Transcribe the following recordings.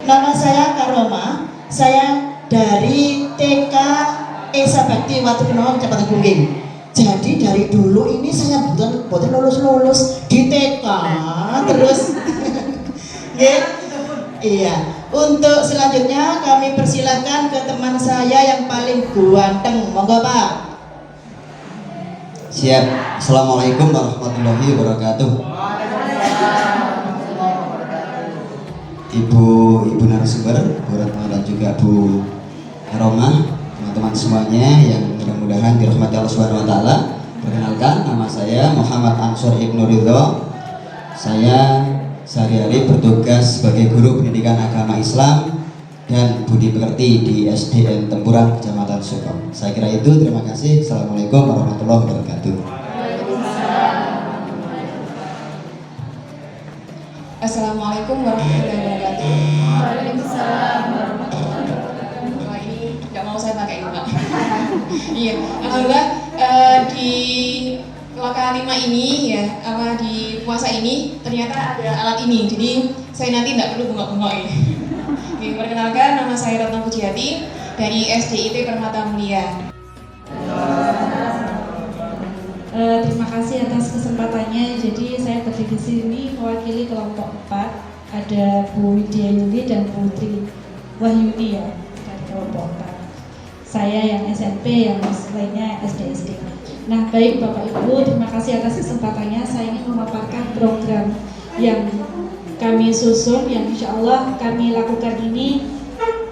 Nama saya Karoma, saya dari TK Esa Bakti Watukno, Kecamatan Gungging. Jadi dari dulu ini saya bukan lulus di TK terus. Iya. Untuk selanjutnya kami persilahkan ke teman saya yang paling ganteng. Monggo Pak. Siap. Assalamualaikum warahmatullahi wabarakatuh. Ibu narasumber, Bu Retno dan juga Bu Karoma, teman-teman semuanya yang mudah-mudahan dirahmati Allah Subhanahu wa taala. Perkenalkan, nama saya Muhammad Ansor Ibnu Ridho. Saya sehari-hari bertugas sebagai guru pendidikan agama Islam dan budi pekerti di SDN Tempuran, Kecamatan Sukong. Saya kira itu, terima kasih. Assalamualaikum warahmatullahi wabarakatuh. Assalamualaikum warahmatullahi wabarakatuh. Waalaikumsalam warahmatullahi wabarakatuh. Wah, ini nggak mau saya pakai ini Pak. Iya, alhamdulillah di Loka 5 ini ya, di puasa ini ternyata ada alat ini. Jadi saya nanti tidak perlu bengok-bengok ini. Oke, perkenalkan, nama saya Retno Pujiati dari SDIT Permata Mulia. Terima kasih atas kesempatannya. Jadi saya berdiri di sini mewakili kelompok 4. Ada Bu Widya Yuli dan Bu Tri Wahyuni ya dari kelompok 4. Saya yang SMP, yang lainnya SD. Nah, baik Bapak Ibu, terima kasih atas kesempatannya. Saya ingin memaparkan program yang kami susun, yang insya Allah kami lakukan ini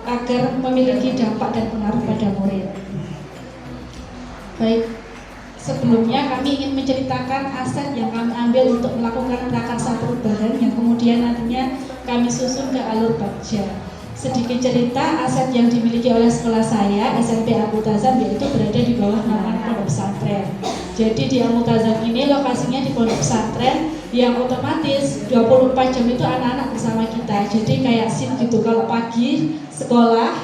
agar memiliki dampak dan pengaruh pada murid. Baik. Sebelumnya kami ingin menceritakan aset yang kami ambil untuk melakukan prakarsa perubahan yang kemudian nantinya kami susun ke alur bagja. Sedikit cerita, aset yang dimiliki oleh sekolah saya, SMP Al-Multazam, yaitu berada di bawah naungan pondok pesantren. Jadi di Al-Multazam ini lokasinya di pondok pesantren yang otomatis 24 jam itu anak-anak bersama kita. Jadi kayak SIM gitu, kalau pagi sekolah,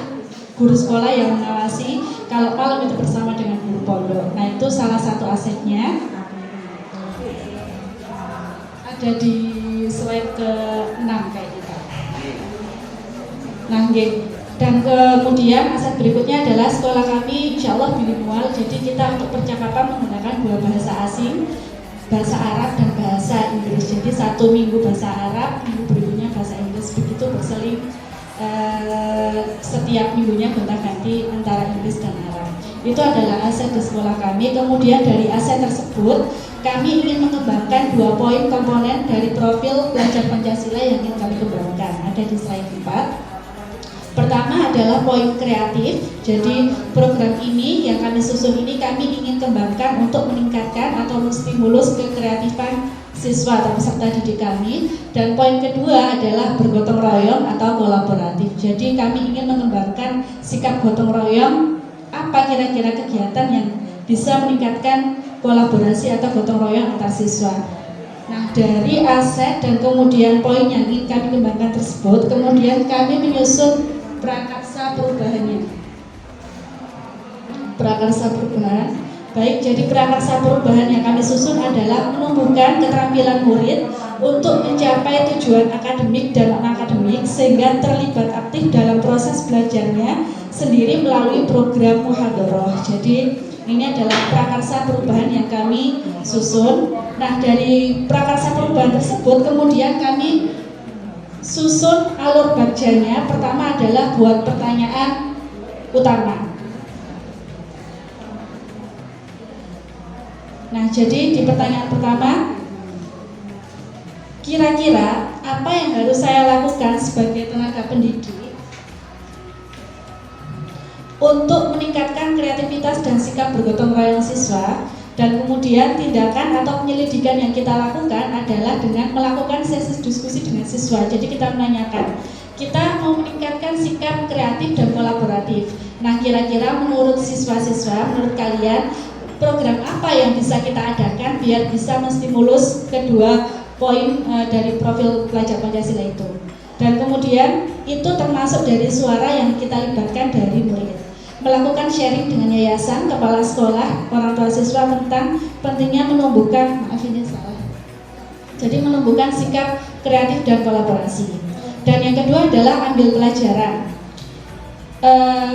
guru sekolah yang mengawasi, kalau malam itu bersama dengan guru pondok. Nah, itu salah satu asetnya. Ada di slide ke-6 kayak gitu. Nah, dan kemudian aset berikutnya adalah sekolah kami insya Allah bilingual. Jadi kita untuk percakapan menggunakan 2 bahasa asing, bahasa Arab dan bahasa Inggris. Jadi 1 minggu bahasa Arab, minggu berikutnya bahasa Inggris, begitu berseling. Setiap minggunya gonta-ganti antara Inggris dan Arab. Itu adalah aset di sekolah kami. Kemudian dari aset tersebut kami ingin mengembangkan 2 poin komponen dari profil belajar Pancasila yang ingin kami kembangkan. Ada di slide 4. Pertama adalah poin kreatif. Jadi program ini yang kami susun ini kami ingin kembangkan untuk meningkatkan atau menstimulus kekreatifan siswa atau peserta didik kami. Dan poin kedua adalah bergotong royong atau kolaboratif. Jadi kami ingin mengembangkan sikap gotong royong. Apa kira-kira kegiatan yang bisa meningkatkan kolaborasi atau gotong royong antar siswa. Nah, dari aset dan kemudian poin yang ingin kami kembangkan tersebut, kemudian kami menyusun prakarsa perubahannya. Prakarsa perubahan. Baik, jadi prakarsa perubahan yang kami susun adalah menumbuhkan keterampilan murid untuk mencapai tujuan akademik dan non-akademik sehingga terlibat aktif dalam proses belajarnya sendiri melalui program muhadharah. Jadi ini adalah prakarsa perubahan yang kami susun. Nah, dari prakarsa perubahan tersebut kemudian kami susun alur bagjanya. Pertama adalah buat pertanyaan utama. Nah, jadi di pertanyaan pertama, kira-kira apa yang harus saya lakukan sebagai tenaga pendidik untuk meningkatkan kreativitas dan sikap bergotong royong siswa? Dan kemudian tindakan atau penyelidikan yang kita lakukan adalah dengan melakukan sesi diskusi dengan siswa. Jadi kita menanyakan, kita mau meningkatkan sikap kreatif dan kolaboratif. Nah, kira-kira menurut siswa-siswa, menurut kalian program apa yang bisa kita adakan biar bisa menstimulus kedua poin dari profil pelajar Pancasila itu. Dan kemudian itu termasuk dari suara yang kita libatkan dari murid. Melakukan sharing dengan yayasan, kepala sekolah, orang tua siswa tentang pentingnya menumbuhkan, maaf ini salah. Jadi menumbuhkan sikap kreatif dan kolaborasi. Dan yang kedua adalah ambil pelajaran.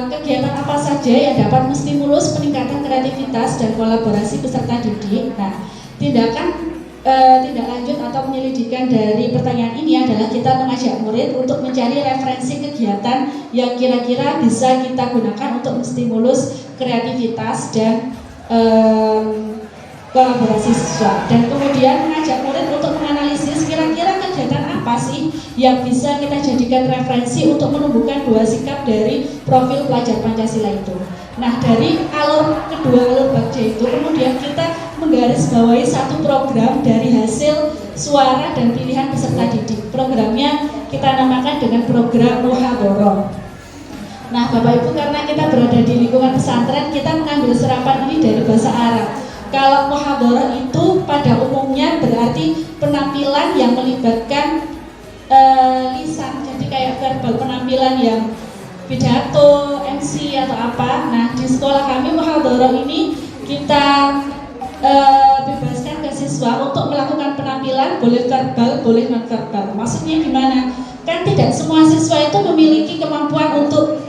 Kegiatan apa saja yang dapat menstimulus peningkatan kreativitas dan kolaborasi peserta didik. Nah, tindak lanjut atau penyelidikan dari pertanyaan ini adalah kita mengajak murid untuk mencari referensi kegiatan yang kira-kira bisa kita gunakan untuk menstimulus kreativitas dan kolaborasi siswa, dan kemudian mengajak murid untuk menganalisis kira-kira kegiatan apa sih yang bisa kita jadikan referensi untuk menumbuhkan dua sikap dari profil pelajar Pancasila itu. Nah, dari kedua alur bagja itu kemudian kita menggarisbawahi satu program dari hasil suara dan pilihan peserta didik. Programnya kita namakan dengan program Muhadharah. Nah, Bapak Ibu, karena kita berada di lingkungan pesantren, kita mengambil serapan ini dari bahasa Arab. Kalau muhadharah itu pada umumnya berarti penampilan yang melibatkan lisan, jadi kayak verbal, penampilan yang pidato, MC atau apa. Nah, di sekolah kami muhadharah ini kita bebaskan ke siswa untuk melakukan penampilan, boleh verbal, boleh non verbal. Maksudnya gimana? Kan tidak semua siswa itu memiliki kemampuan untuk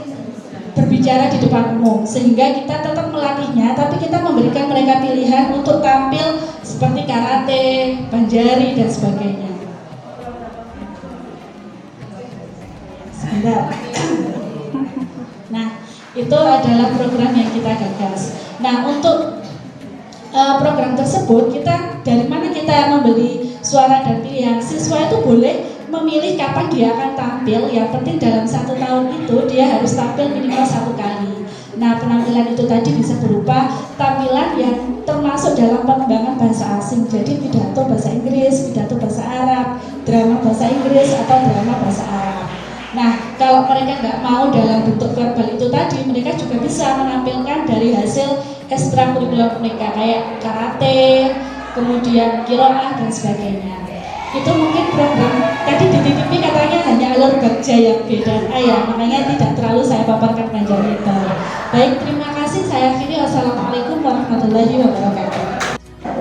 berbicara di depan umum, sehingga kita tetap melatihnya, tapi kita memberikan mereka pilihan untuk tampil seperti karate, banjari, dan sebagainya. Sebentar. Nah, itu adalah program yang kita gagas. Nah, untuk program tersebut, kita dari mana kita membeli suara dan pilihan? Siswa itu boleh memilih kapan dia akan tampil. Yang penting dalam 1 tahun itu dia harus tampil minimal 1 kali. Nah, penampilan itu tadi bisa berupa tampilan yang termasuk dalam pengembangan bahasa asing. Jadi pidato bahasa Inggris, pidato bahasa Arab, drama bahasa Inggris atau drama bahasa Arab. Nah, kalau mereka nggak mau dalam bentuk verbal itu tadi, mereka juga bisa menampilkan dari hasil ekstrakurikuler mereka kayak karate, kemudian qiraah dan sebagainya. Itu mungkin program tadi dititipi katanya hanya alur bagja yang B dan A ya, makanya tidak terlalu saya paparkan panjang lebar. Baik, terima kasih. Saya akhiri. Wassalamualaikum warahmatullahi wabarakatuh.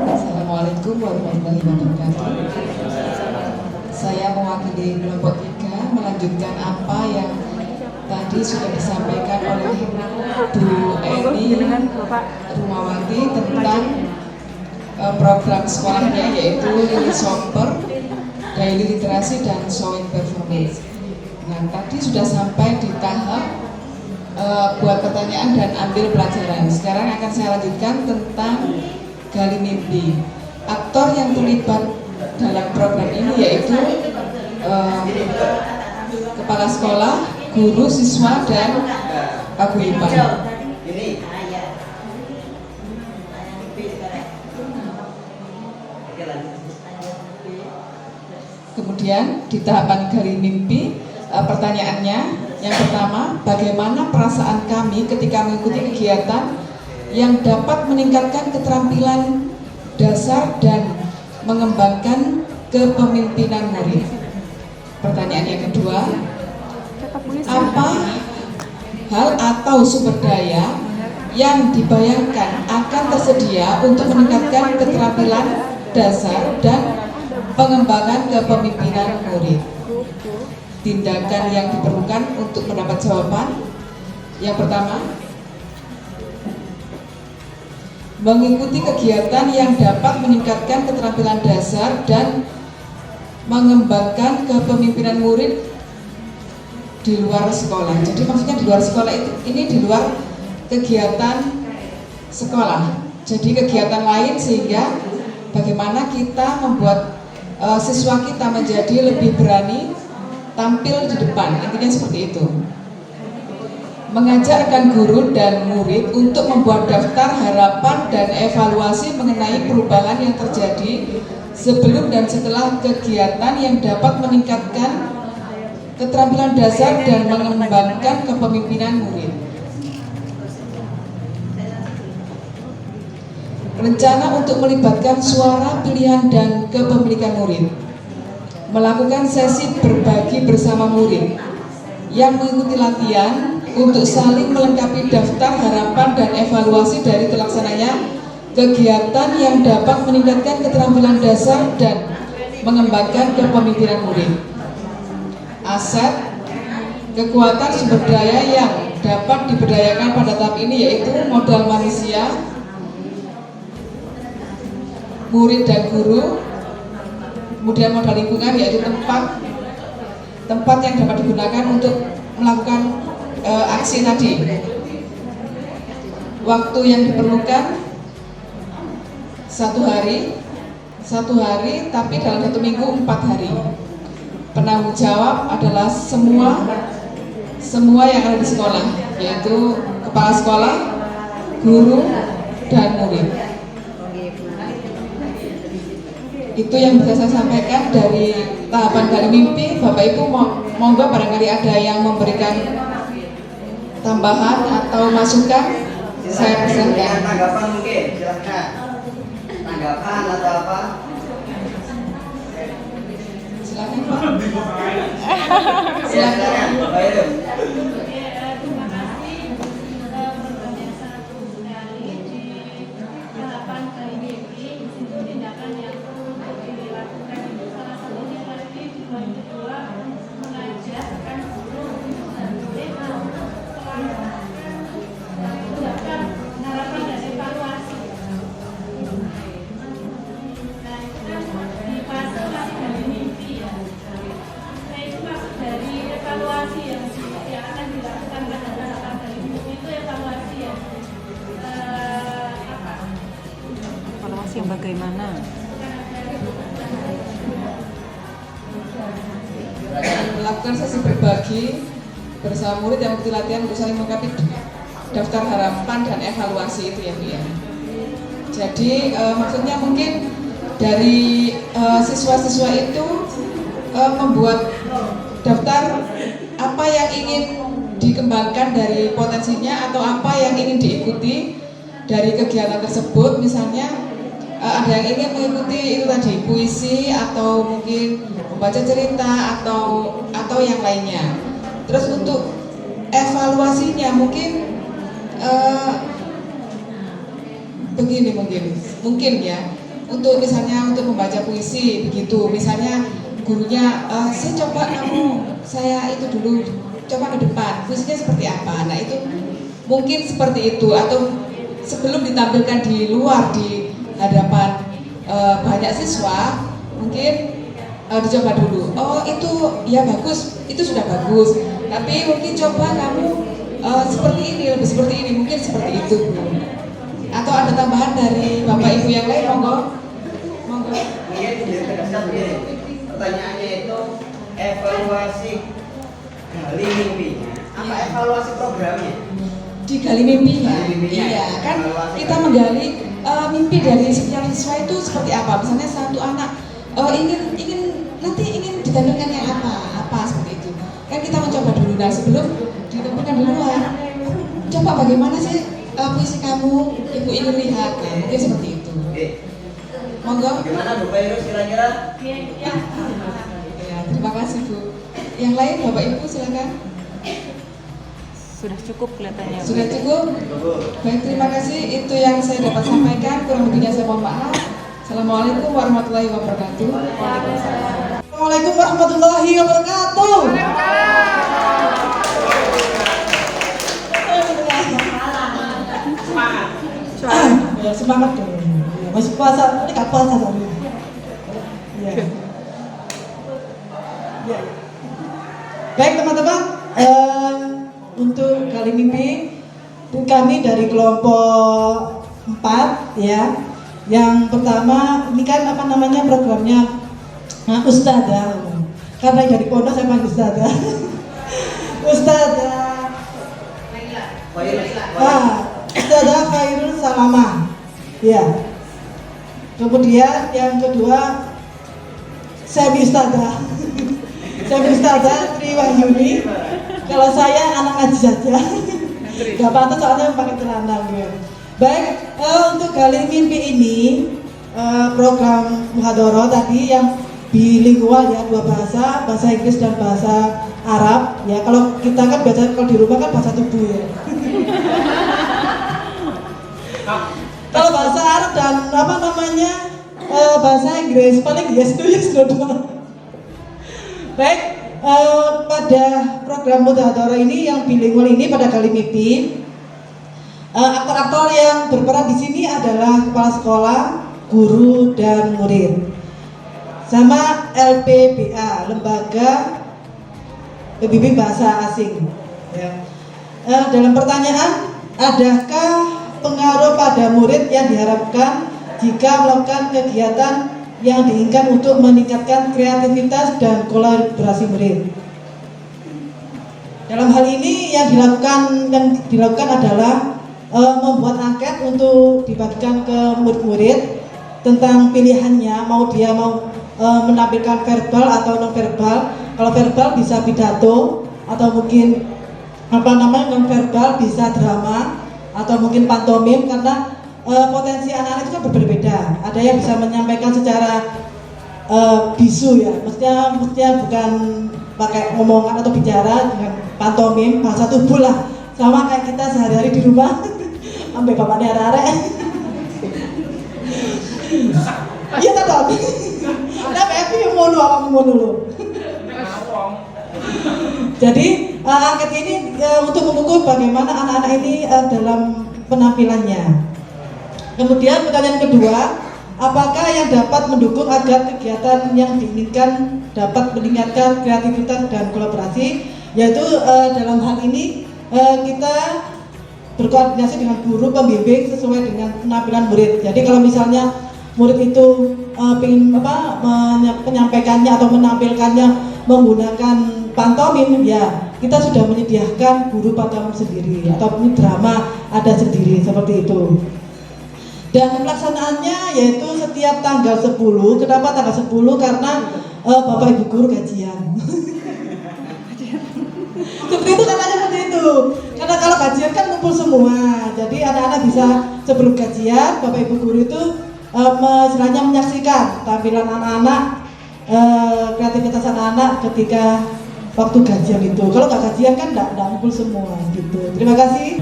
Assalamualaikum warahmatullahi wabarakatuh. Saya mewakili kelompok 3 melanjutkan apa yang tadi sudah disampaikan oleh Bu Eni Rumawati tentang program sekolahnya, yaitu Lili Somper, Daily Literasi dan Showing Performance. Nah, tadi sudah sampai di tahap buat pertanyaan dan ambil pelajaran. Sekarang akan saya lanjutkan tentang gali mimpi. Aktor yang terlibat dalam program ini yaitu kepala sekolah, guru, siswa, dan paguyuban. Kemudian di tahapan gali mimpi, pertanyaannya yang pertama, bagaimana perasaan kami ketika mengikuti kegiatan yang dapat meningkatkan keterampilan dasar dan mengembangkan kepemimpinan murid. Pertanyaan yang kedua, apa hal atau sumber daya yang dibayangkan akan tersedia untuk meningkatkan keterampilan dasar dan pengembangan kepemimpinan murid? Tindakan yang diperlukan untuk mendapat jawaban. Yang pertama, mengikuti kegiatan yang dapat meningkatkan keterampilan dasar dan mengembangkan kepemimpinan murid di luar sekolah. Jadi maksudnya di luar sekolah ini di luar kegiatan sekolah. Jadi kegiatan lain, sehingga bagaimana kita membuat siswa kita menjadi lebih berani tampil di depan, intinya seperti itu. Mengajarkan guru dan murid untuk membuat daftar harapan dan evaluasi mengenai perubahan yang terjadi sebelum dan setelah kegiatan yang dapat meningkatkan keterampilan dasar dan mengembangkan kepemimpinan murid. Rencana untuk melibatkan suara, pilihan, dan kepemilikan murid. Melakukan sesi berbagi bersama murid yang mengikuti latihan untuk saling melengkapi daftar harapan dan evaluasi dari terlaksananya kegiatan yang dapat meningkatkan keterampilan dasar dan mengembangkan kepemimpinan murid. aset, kekuatan sumber daya yang dapat diberdayakan pada tahap ini, yaitu modal manusia, murid dan guru, kemudian modal lingkungan, yaitu tempat yang dapat digunakan untuk melakukan aksi tadi. Waktu yang diperlukan 1 hari, tapi dalam 1 minggu 4 hari. Penanggung jawab adalah semua yang ada di sekolah, yaitu kepala sekolah, guru, dan murid. Itu yang bisa saya sampaikan dari tahapan Gali Mimpi. Bapak Ibu monggo barangkali ada yang memberikan tambahan atau masukan, saya persilakan. Tanggapan mungkin, silakan. Tanggapan atau apa? Silakan Pak. Silakan. Baik. Terima kasih programnya sangat bagus sekali di tahapan Gali Mimpi. Itu tindakan yang perlu dilakukan itu salah satunya tadi di poin kedua mengajarkan guru bagaimana melakukan harapan dan evaluasi. Nah itu kan di fase masih Gali Mimpi ya. Nah itu maksud dari evaluasi yang akan dilakukan pada tahapan Gali Mimpi itu evaluasi yang apa? Evaluasi yang bagaimana? Melakukan sesi berbagi bersama murid yang mengikuti latihan untuk saling melengkapi daftar harapan dan evaluasi itu ya Bu ya. Jadi maksudnya mungkin dari siswa-siswa itu membuat daftar apa yang ingin dikembangkan dari potensinya atau apa yang ingin diikuti dari kegiatan tersebut. Misalnya ada yang ingin mengikuti itu tadi puisi atau mungkin membaca cerita atau yang lainnya. Terus untuk evaluasinya mungkin begini mungkin ya, untuk misalnya untuk membaca puisi begitu, misalnya gurunya saya itu dulu coba ke depan puisinya seperti apa. Nah itu mungkin seperti itu, atau sebelum ditampilkan di luar di hadapan banyak siswa mungkin dicoba dulu. Oh itu ya bagus, itu sudah bagus, tapi mungkin coba kamu seperti ini, lebih seperti ini, mungkin seperti itu Bu. Atau ada tambahan dari Bapak Ibu yang lain, monggo. Mungkin ditegaskan begini. Pertanyaannya itu evaluasi Gali Mimpinya. Apa evaluasi programnya? Di Gali Mimpinya. Gali Mimpinya. Iya, kan kita menggali mimpi dari setiap siswa itu seperti apa. Misalnya satu anak ingin ditampilkan yang apa seperti itu. Kan kita mencoba dulu, nah sebelum ditampilkan di luar, coba bagaimana sih puisi kamu, ibu ingin lihat, nah, mungkin seperti itu. Monggo. Bagaimana Bu Fairuz kira-kira? Ya, terima kasih Bu. Yang lain Bapak Ibu silakan. Sudah cukup kelihatannya. Sudah cukup? Baik, terima kasih. Itu yang saya dapat sampaikan. Kurang lebihnya saya mohon maaf. Assalamualaikum warahmatullahi wabarakatuh. Assalamualaikum warahmatullahi wabarakatuh. Ya, semangat dong. Masih puasa, ini gak puasa tadi. Ya. Ya. Baik teman-teman, untuk Gali Mimpi kami dari kelompok 4 ya. Yang pertama ini kan apa namanya programnya Ustadzah. Karena dari pondok saya panggil Ustadzah. Ustadzah. Ustadzah Khairul Salamah. Ya. Kemudian yang kedua Sebi Ustadzah. Sebi Ustadzah Tri Wahyuni. Kalau saya anak ngaji saja. Gak pantas soalnya pakai celana gitu. Baik, untuk Gali Mimpi ini program muhadharah tadi yang bilingual ya, 2 bahasa, bahasa Inggris dan bahasa Arab ya. Kalau kita kan biasa kalau di rumah kan bahasa tubuh ya. Kalau bahasa Arab dan apa namanya bahasa Inggris paling yes no doang. Baik, pada program Mudahadharah ini yang bilingual ini pada kali MIPI, aktor-aktor yang berperan di sini adalah kepala sekolah, guru, dan murid, sama LPBA, Lembaga Pembimbing Bahasa Asing. Ya. Dalam pertanyaan, adakah pengaruh pada murid yang diharapkan jika melakukan kegiatan yang diinginkan untuk meningkatkan kreativitas dan kolaborasi murid? Dalam hal ini yang dilakukan adalah membuat angket untuk dibagikan ke murid-murid tentang pilihannya, mau menampilkan verbal atau non verbal. Kalau verbal bisa pidato, atau mungkin non verbal bisa drama, atau mungkin pantomim, karena potensi anak-anak itu kan berbeda-beda. Ada yang bisa menyampaikan secara bisu ya, mestinya bukan pakai omongan atau bicara, dengan pantomim, bahasa tubuh lah, sama kayak kita sehari-hari di rumah sampai bapaknya arek-arek. Iya tak? Tapi aku yang mau dulu. Jadi angket ini untuk mengukur bagaimana anak-anak ini dalam penampilannya. Kemudian pertanyaan kedua, apakah yang dapat mendukung agar kegiatan yang diinginkan dapat meningkatkan kreativitas dan kolaborasi? Yaitu dalam hal ini kita berkoordinasi dengan guru pembimbing sesuai dengan penampilan murid. Jadi kalau misalnya murid itu ingin menyampaikannya atau menampilkannya menggunakan pantomim, ya kita sudah menyediakan guru pantomim sendiri, ataupun drama ada sendiri seperti itu. Dan pelaksanaannya yaitu setiap tanggal 10. Kenapa tanggal 10? Karena Bapak Ibu guru gajian. Seperti itu, katanya seperti itu. Karena kalau gajian kan kumpul semua. Jadi anak-anak bisa sebelum gajian, Bapak Ibu guru itu istilahnya menyaksikan tampilan anak-anak, kreativitas anak-anak ketika waktu gajian itu. Kalau nggak gajian kan nggak kumpul semua gitu. Terima kasih.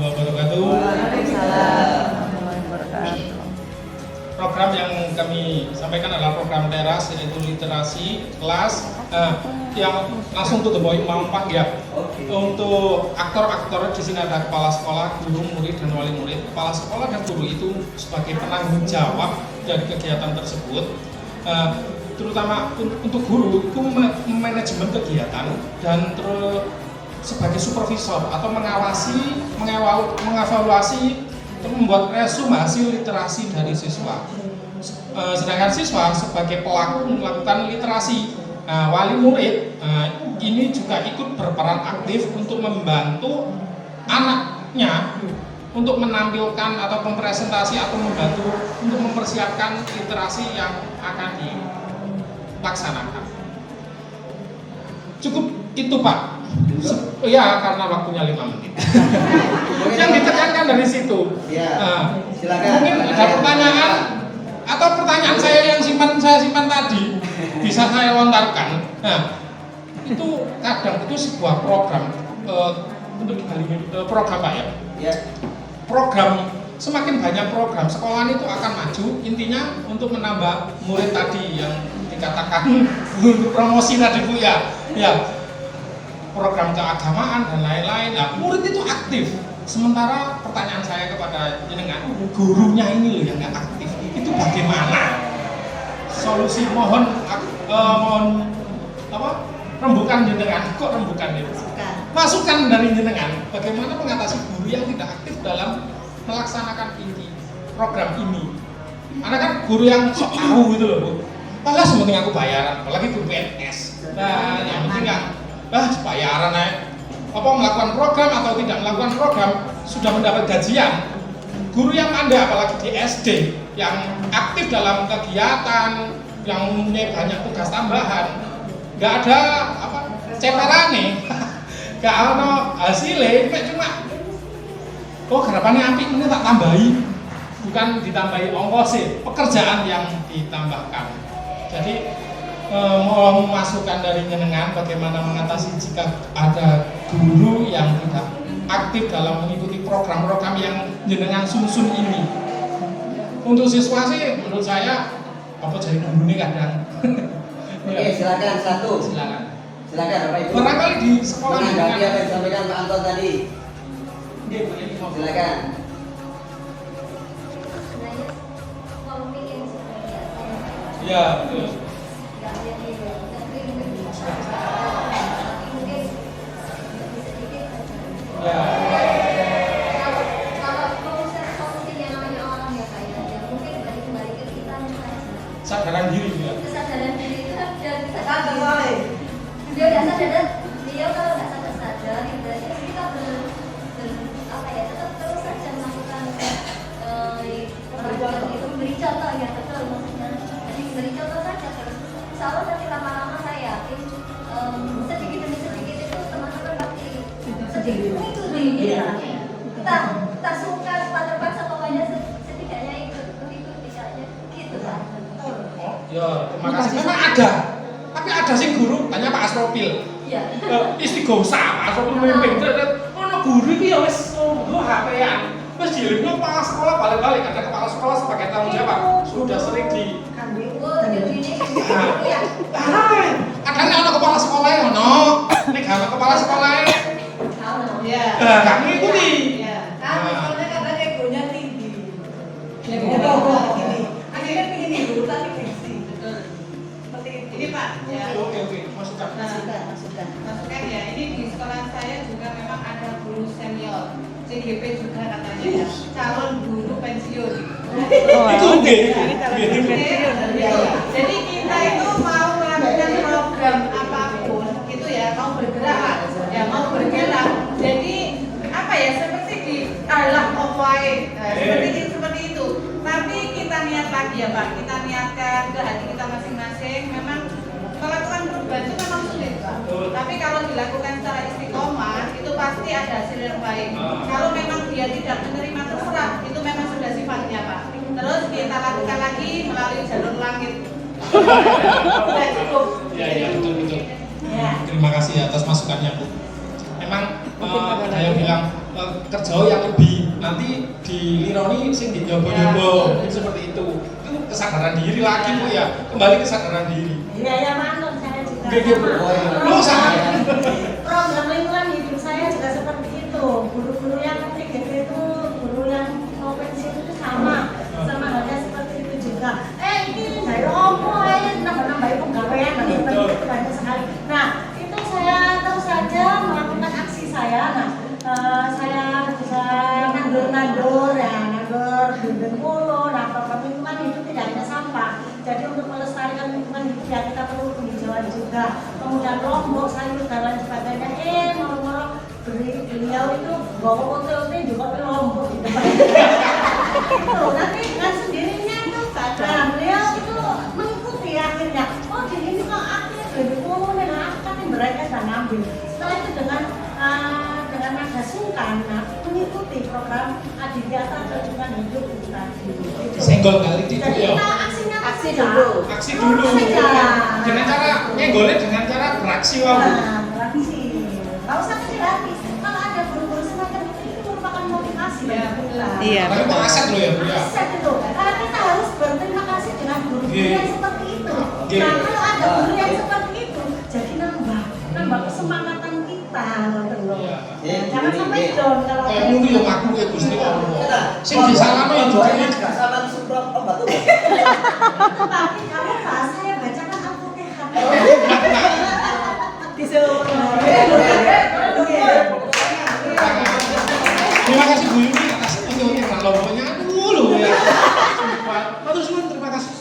Program yang kami sampaikan adalah program teras, yaitu literasi kelas yang langsung to the point, mampak ya. Untuk aktor-aktor di sini ada kepala sekolah, guru, murid, dan wali murid. Kepala sekolah dan guru itu sebagai penanggung jawab dari kegiatan tersebut. Terutama untuk guru itu manajemen kegiatan dan terus sebagai supervisor atau mengevaluasi membuat resume hasil literasi dari siswa. Sedangkan siswa sebagai pelaku melakukan literasi. Wali murid ini juga ikut berperan aktif untuk membantu anaknya untuk menampilkan atau mempresentasi atau membantu untuk mempersiapkan literasi yang akan dilaksanakan. Cukup itu Pak. Ya, karena waktunya 5 menit. Yang ditekankan dari situ. Silakan. Mungkin ada pertanyaan atau pertanyaan saya yang saya simpan tadi bisa saya lontarkan. Nah, itu kadang itu sebuah program untuk program Pak ya. Program, semakin banyak program sekolahan itu akan maju. Intinya untuk menambah murid tadi yang dikatakan untuk promosi tadi Bu ya. Program keagamaan dan lain-lain. Nah, murid itu aktif. Sementara pertanyaan saya kepada jenengan, gurunya ini loh yang nggak aktif. Itu bagaimana? Solusi mohon rembukan jenengan. Kok rembukan itu? Masukan dari jenengan. Bagaimana mengatasi guru yang tidak aktif dalam melaksanakan program ini? Karena kan guru yang sok tahu gitu loh Bu. Malah sementing aku bayaran, apalagi guru PNS. Nah, yang penting nggak bayaran apa melakukan program atau tidak melakukan program sudah mendapat gajian. Guru yang ada apalagi di SD yang aktif dalam kegiatan yang mempunyai banyak tugas tambahan, nggak ada ceperane, nggak ada hasilnya, cuma garapannya apik ini tak tambahi, bukan ditambahi ongkos pekerjaan yang ditambahkan. Jadi mau masukan dari jenengan bagaimana mengatasi jika ada guru yang tidak aktif dalam mengikuti program-program yang jenengan susun ini. Untuk siswa sih menurut saya apa jadi guru ini kadang. Oke, silakan satu. Silakan. Silakan Bapak Ibu. Barangkali di sekolah menanggapi dengan apa yang disampaikan Pak Anton tadi. Silakan. ya betul. Ya. Kesadaran diri ya. Kesadaran diri itu kan sudah bisa dia udah sadar, dia kalau nggak sadar berarti kita tetap terus saja melakukan perbuatan itu, memberi contoh ya, betul maksudnya. Jadi memberi contoh saja terus. Insya Allah nanti lama-lama saya yakin sedikit demi sedikit itu teman-teman pasti sedikit itu tak suka terpaksa pokoknya setidaknya ikut aja gitu Pak. Ya, terima kasih. Memang ada. Tapi ada sih guru, tanya Pak Asropil. Iya. Istighosah, Pak Asropil memimpin. Ono guru iki ya wis nggo HP-an. Wis dielingno kepala sekolah balik-balik, karena kepala sekolah sebagai tanggung jawab sudah sering di kadang ono kepala sekolah ya ono. Nek ana kepala sekolah Iya. gak ngikuti. Iya. Kan misalnya kadang egonya tinggi. Ego tinggi. Akhirnya pengen guru tapi gengsi. Seperti itu. Ini Pak. Ya. Oke, masukkan. Masukkan ya, ini di sekolah saya juga memang ada guru senior CGP juga katanya ya, calon guru pensiun. Itu oke. Jadi kita itu mau melakukan program apapun itu ya, mau bergerak lah, ya mau bergerak. Jadi apa ya, seperti di Allah offline, seperti itu. Tapi kita niat lagi ya Pak, kita niatkan ke hati kita masing-masing. Memang melakukan perubahan itu memang sulit Pak. Tapi kalau dilakukan secara istiqomah itu pasti ada hasil yang baik. Kalau memang dia tidak menerima terserah, itu memang sudah sifatnya Pak. Terus kita lakukan lagi melalui jalur langit. Sudah cukup. Ya betul. Ya. Terima kasih atas masukannya Bu. Memang ada yang bilang kerja yang lebih nanti dilironi sing dijobo-jobo seperti itu. Itu kesadaran diri lagi Bu ya. Kembali kesadaran diri. Iya, manut saya juga. Bu. Program lingkungan hidup saya juga seperti itu. Guru-guru yang CGP itu, guru yang mau pensiun itu sama halnya seperti itu juga. Ini dari opo nambah pegawaian seperti itu banyak sekali. Nah, itu saya terus saja melakukan aksi saya. Nah, saya bisa nandur dundun mulu. Nah, program lingkungan hidup tidak hanya sampah. Jadi untuk melestarikan lingkungan hidup ya kita perlu penghijauan juga. Kemudian lombok, sayur dan lain sebagainya. Ngomong-ngomong beliau itu bawa hotel juga ke lombok di depan. Itu nanti dengan sendirinya itu nah, beliau itu mengikuti akhirnya. Oh di sini kok aktif lebih umum dengan aktif mereka dan ambil. Setelah itu dengan nada sungkan mengikuti program Adiwiyata Lingkungan Hidup itu tadi. Senggol kali itu Jadi ya. kita aksinya Aksi dulu. Aksi dulu. Dengan cara nyenggolnya dengan cara beraksi wae. Beraksi. Nggak usah kecil hati. Kalau ada guru-guru semacam itu merupakan motivasi bagi kita. Iya. Tapi itu aset loh ya Bu ya. Aset itu. Karena kita harus berterima kasih dengan guru-guru yang seperti itu. Nah kalau ada guru yang seperti itu, jadi nambah kesemangatan kita. Jangan sampai down kalau Kayak ngono yo aku ya Gusti Allah. Sing disalahno yo jenenge Sama suprot obat tuh. tapi kamu Pak, saya bacakan Al-Fatihah. Terima kasih Bu Yuni atas untuk lomboknya. Aduh loh ya. Matur suwun, terima kasih.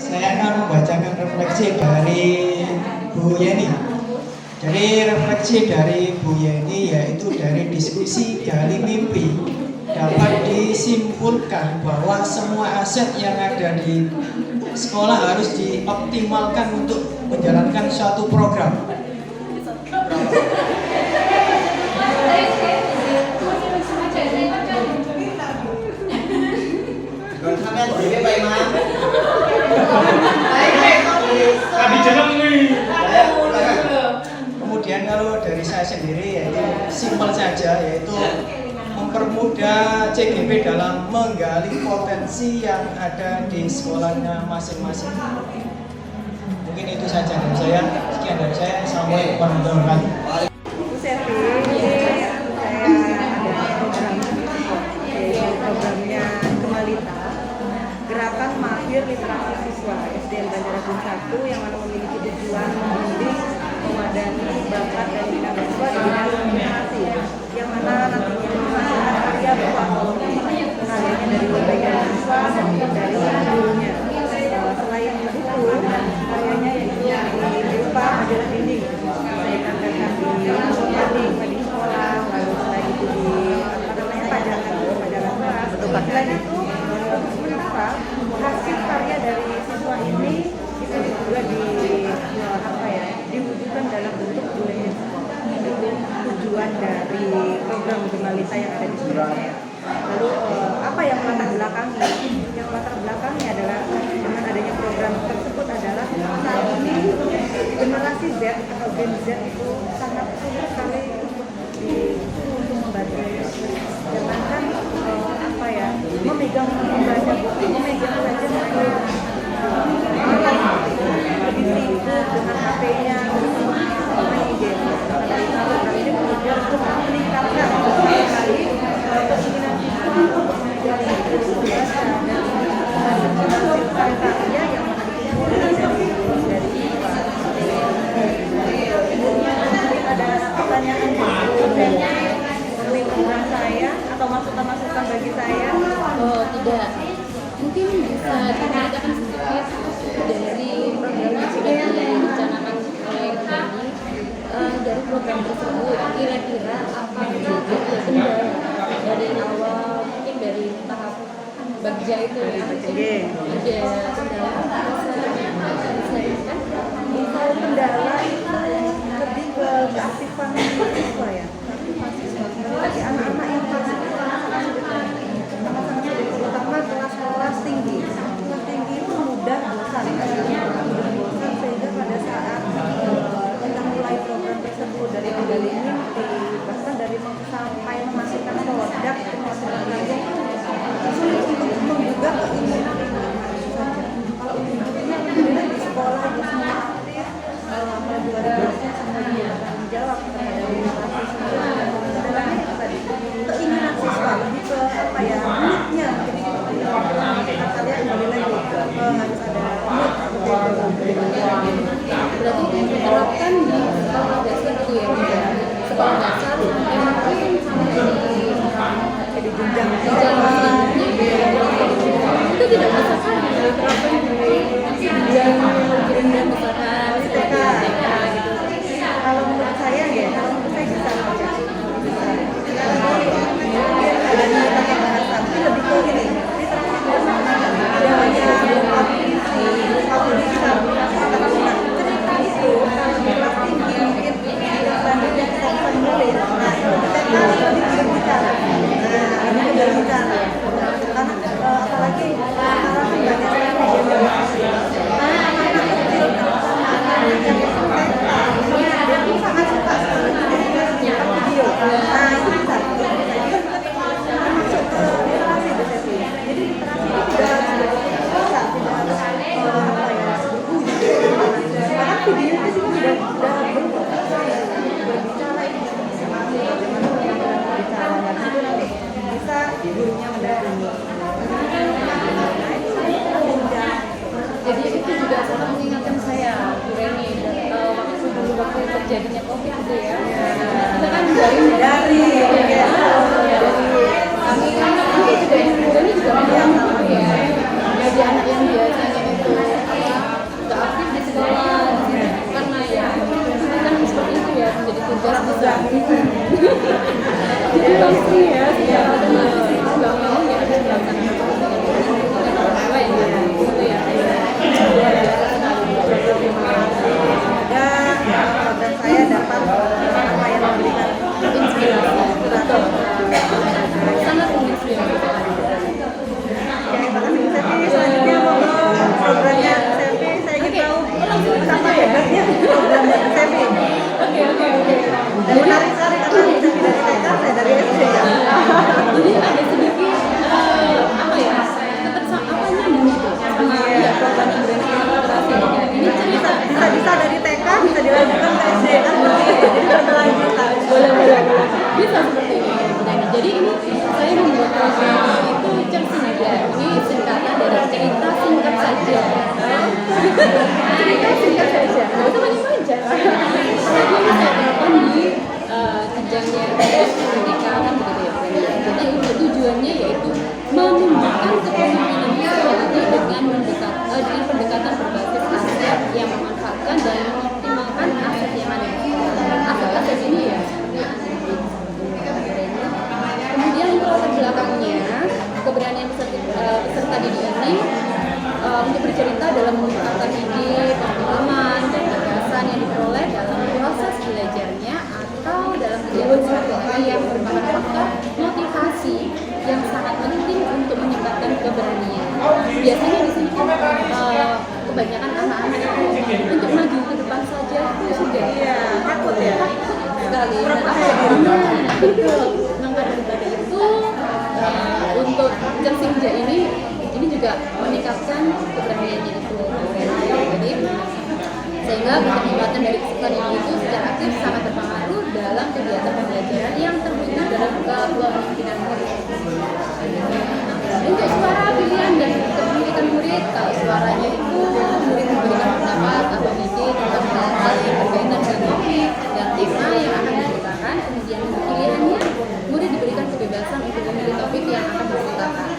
Saya akan membacakan refleksi dari Bu Yeni. Jadi refleksi dari Bu Yeni yaitu dari diskusi Gali Mimpi dapat disimpulkan bahwa semua aset yang ada di sekolah harus dioptimalkan untuk menjalankan suatu program. Sampai dhewe Pak Imam. Tadi jeneng iki. Kemudian kalau dari saya sendiri yaitu simpel saja yaitu mempermudah CGP dalam menggali potensi yang ada di sekolahnya masing-masing. Mungkin itu saja dari saya. Sekian dari saya. Assalamualaikum warahmatullahi wabarakatuh. Bu Sevi, saya ada program, yaitu programnya Gemalita, Gerakan Mahir Literasi Siswa SDN Banjarmasin 1 yang mana memiliki tujuan membimbing, memadani bakat dan minat siswa di bidang literasi, yang mana nantinya menghasilkan karya berupa karyanya dari berbagai siswa maupun dari gurunya. Selain buku, karyanya yaitu berupa majalah dinding. Saya tampilkan di mading sekolah, lalu selain itu di pajangan kelas. Selain itu sementara hasil karya dari siswa ini itu juga diwujudkan dalam bentuk bulletin sekolah. Itu tujuan dari program Gemalita yang ada di sekolah saya. Lalu apa yang melatar belakangi? Yang melatar belakangnya adalah dengan adanya program tersebut adalah saat ini generasi Z atau Gen Z itu sangat sulit sekali untuk membaca. Jangankan memegang membaca buku, memegang saja mereka lebih sibuk dengan HP-nya, main game. Karena ini kemudian untuk meningkatkan sekali keinginan siswa untuk belajar membaca dan menghasilkan karya yang dari siswa. Kemudian ada pertanyaan mengenai program saya atau masukan-masukan bagi saya? Oh tidak, mungkin bisa diceritakan sedikit dari program yang sudah direncanakan oleh kami. Dari program tersebut kira-kira apa yang kendala dari awal, mungkin dari tahap bagja itu ada kendala apa misalkan? Kalau kendala itu lebih ke keaktifan siswa ya, keaktifan siswa. Bagi anak-anak yang masih sangat sulit, terutama kelas-kelas tinggi. Kelas tinggi itu mudah bosan, sehingga pada saat kita mulai program tersebut dari menggali mimpi, bahkan dari sampai memasukkan produk, memasukkan karya itu sulit untuk menggugah keinginan saja. Kalau untuk di sekolah itu semua aktif, apalagi ada dosen semua bertanggung jawab terhadap literasi semua. Keinginan siswa lebih ke moodnya. Jadi kalian kembali lagi harus ada mood. Berarti diterapkan di sekolah dasar itu ya, sekolah dasar sampai di jenjang itu tidak bisa kan diterapkan di jenjang misalkan di TK gitu. Kalau menurut saya ya, kalau menurut saya bisa aja. Ada di pakai bahasa, tapi lebih ke ini literasi ada banyak bisa cerita itu kalau di kelas tinggi mungkin selanjutnya kita bisa menulis. Nah kita lebih berbicara, karena apalagi sekarang kan banyak sekali anak-anak kecil sama anak-anak yang dia tuh sangat suka video. Nah itu bisa masuk ke literasi BCP. Jadi literasi itu tidak harus berpuasa, tidak harus berguru. Karena video itu sudah berbicara itu bagaimana berbicara. Nah itu nanti bisa gurunya mendampingi. Jadi itu juga sangat mengingatkan saya, Bu Reni, waktu terjadinya COVID itu ya. Kita kan dari kami juga ini juga mengalami gitu ya. Jadi anak yang biasanya itu nggak aktif di sekolah karena ya kan seperti itu ya, menjadi tugas besar. Jadi pasti ya secara otomatis itu nggak mau ya harus dilaksanakan gitu ya. Dan saya dapat apa yang memberikan inspirasi sangat menginspirasi. Tapi selanjutnya mau programnya Sevi, saya ingin tahu betapa hebatnya program Sevi. Dan menarik sekali karena Sevi dari TK, saya dari SD ya. Jadi ada sedikit apa ya, apanya sama program literasi ini cerita bisa dari TK bisa dilanjut Sehingga keterlibatan dari psikologi ini itu secara aktif sangat berpengaruh dalam kegiatan pembelajaran yang terwujud dalam kepemimpinan murid. Untuk suara pilihan dan kepemilikan murid, kalau suaranya itu murid memberikan pendapat atau ide tentang hal-hal yang berkaitan dengan topik dan tema yang akan diceritakan. Kemudian untuk pilihannya, murid diberikan kebebasan untuk memilih topik yang akan diceritakan.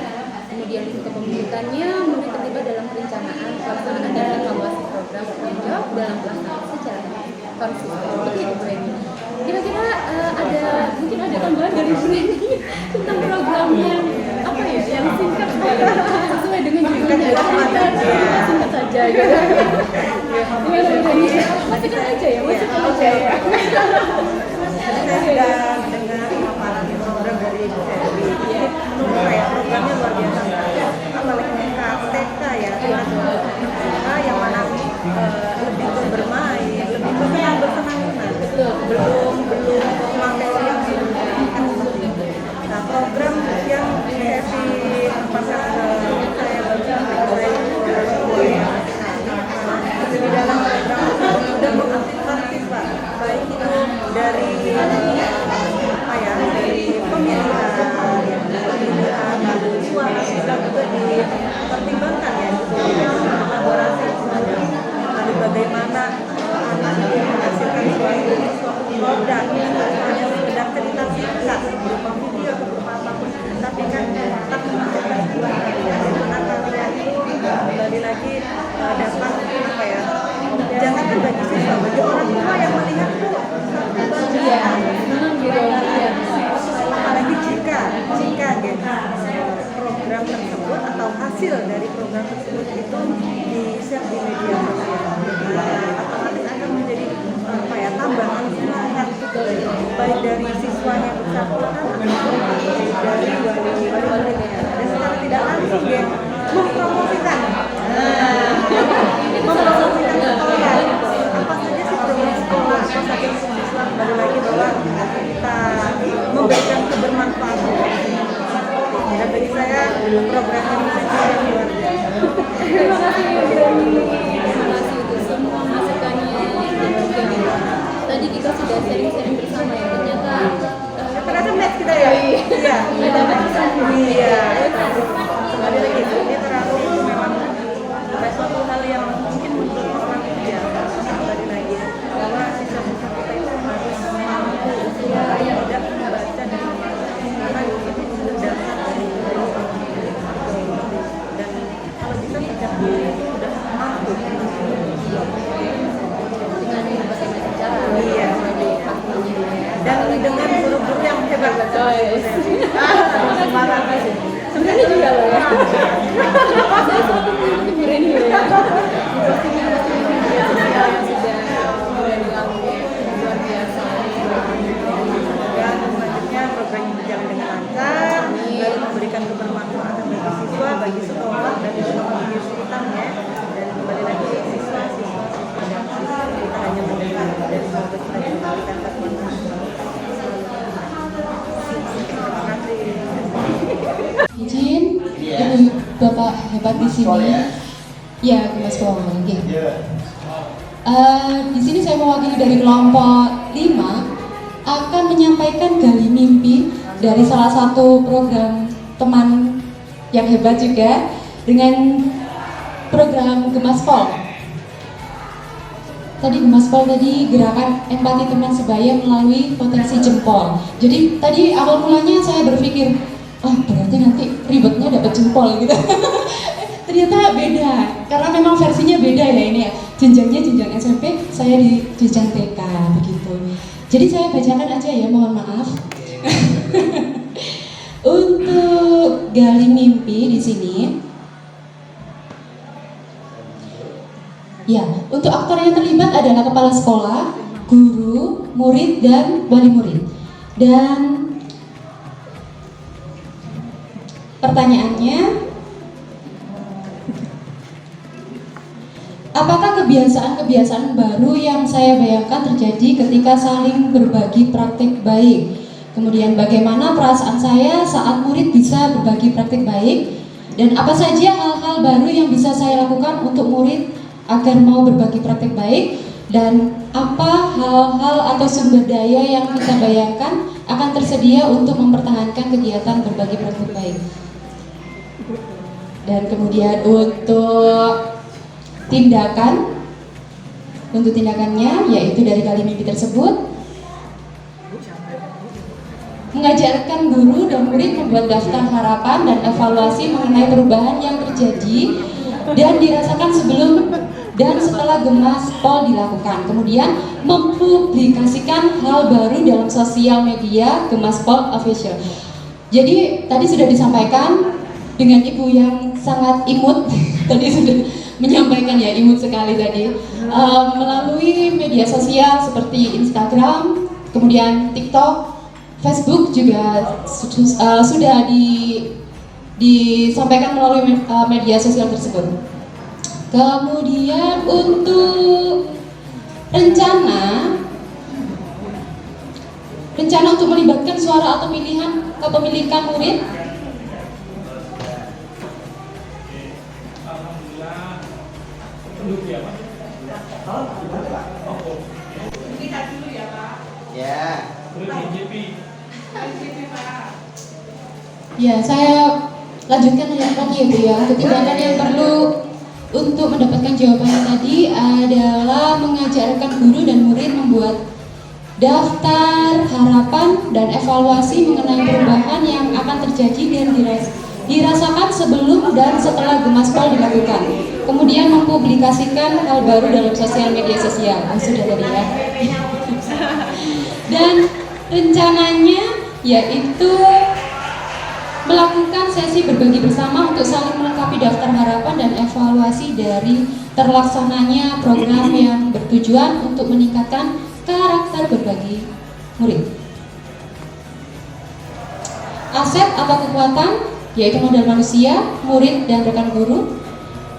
Kemudian untuk kepemilikannya, murid terlibat dalam perencanaan, pelaksanaan dan evaluasi program bertanggung jawab dalam pelaksanaan secara konsisten. Begitu Bu Reni. Kira-kira mungkin ada tambahan dari Bu Reni tentang programnya apa ya yang singkat sesuai dengan judulnya singkat saja gitu. Masukkan aja ya, masukkan aja ya. Saya sudah mendengar paparan program dari Ibu Ferry. Menurut saya programnya luar biasa. Apalagi TK ya, TK yang mana lebih ke bermain, lebih ke bersenang-senang. Belum materi yang diberikan seperti itu. Nah, program yang sesi pasar saya baru di dalam program sudah mengaktifkan siswa baik itu dari pemilihan suara siswa juga dipertimbangkan ya kolaborasi lalu bagaimana anak itu menghasilkan suatu produk hanya sekedar cerita singkat berupa video atau berupa apapun tapi menghasilkan sebuah bagaimana kalian itu kembali lagi dapat jangankan bagi siswa, bagi orang tua yang melihat itu apalagi jika program tersebut atau hasil dari program tersebut itu di-share di media sosial, otomatis akan menjadi tambahan semangat baik dari siswanya bersangkutan atau dari wali muridnya dan secara tidak langsung dia mempromosikan sekolah apa saja sih program sekolah apa saja siswa kembali lagi bahwa kita memberikan kebermanfaatan dan bagi saya program ini yang luar biasa. Terima kasih untuk semua masukannya dan juga tadi kita sudah sharing-sharing bersama ya ternyata match kita ya iya dapat pesan iya kembali lagi ini terlalu memang suatu hal yang mungkin menurut orang biasa kembali lagi bahwa siswa-siswa kita itu harus mampu tidak membaca dan karena itu dasar dari dan kalau bisa sejak dulu itu sudah mampu dengan berbagai macam cara iya dan dengan guru-guru yang hebat semangat sebenarnya juga loh ya saya selalu mengumpulkan ini ya yang sudah mulai dilakukan luar biasa dan selanjutnya program ini berjalan dengan lancar lalu memberikan kebermanfaatan bagi siswa, bagi sekolah dan semua kesulitannya dan kembali lagi siswa-siswa kita hanya mendengar dan semoga kita bisa memberikan izin Ibu Bapak hebat di sini. Ya, Mas Pong. Di sini saya mewakili dari kelompok 5 akan menyampaikan gali mimpi dari salah satu program teman yang hebat juga dengan program Gemaspol. Gemaspol tadi gerakan empati teman sebaya melalui potensi jempol. Jadi tadi awal mulanya saya berpikir, berarti nanti ribetnya dapat jempol gitu. Ternyata beda, karena memang versinya beda ya ini ya. Jenjangnya jenjang SMP, saya di jenjang TK begitu. Jadi saya bacakan aja ya, mohon maaf. Untuk gali mimpi di sini. Ya, untuk aktor yang terlibat adalah kepala sekolah, guru, murid, dan wali murid. Dan pertanyaannya, apakah kebiasaan-kebiasaan baru yang saya bayangkan terjadi ketika saling berbagi praktik baik? Kemudian bagaimana perasaan saya saat murid bisa berbagi praktik baik? Dan apa saja hal-hal baru yang bisa saya lakukan untuk murid agar mau berbagi praktek baik, dan apa hal-hal atau sumber daya yang kita bayangkan akan tersedia untuk mempertahankan kegiatan berbagi praktek baik. Dan kemudian untuk tindakannya yaitu dari kali mimpi tersebut, mengajarkan guru dan murid membuat daftar harapan dan evaluasi mengenai perubahan yang terjadi dan dirasakan sebelum dan setelah Gemaspol dilakukan. Kemudian mempublikasikan hal baru dalam sosial media Gemaspol Official. Jadi tadi sudah disampaikan dengan ibu yang sangat imut tadi sudah menyampaikan ya, imut sekali tadi, melalui media sosial seperti Instagram, kemudian TikTok, Facebook juga sudah disampaikan melalui media sosial tersebut. Kemudian untuk rencana untuk melibatkan suara atau pilihan kepemilikan murid. Ya, saya lanjutkan lagi ya Bu ya. Ketinggalan yang perlu untuk mendapatkan jawabannya tadi adalah mengajarkan guru dan murid membuat daftar harapan dan evaluasi mengenai perubahan yang akan terjadi dan dirasakan sebelum dan setelah Gemaspol dilakukan. Kemudian mempublikasikan hal baru dalam sosial media sosial. Sudah tadi ya. Dan rencananya yaitu melakukan sesi berbagi bersama untuk saling melengkapi daftar harapan dan evaluasi dari terlaksananya program yang bertujuan untuk meningkatkan karakter berbagi murid. Aset atau kekuatan yaitu modal manusia, murid dan rekan guru.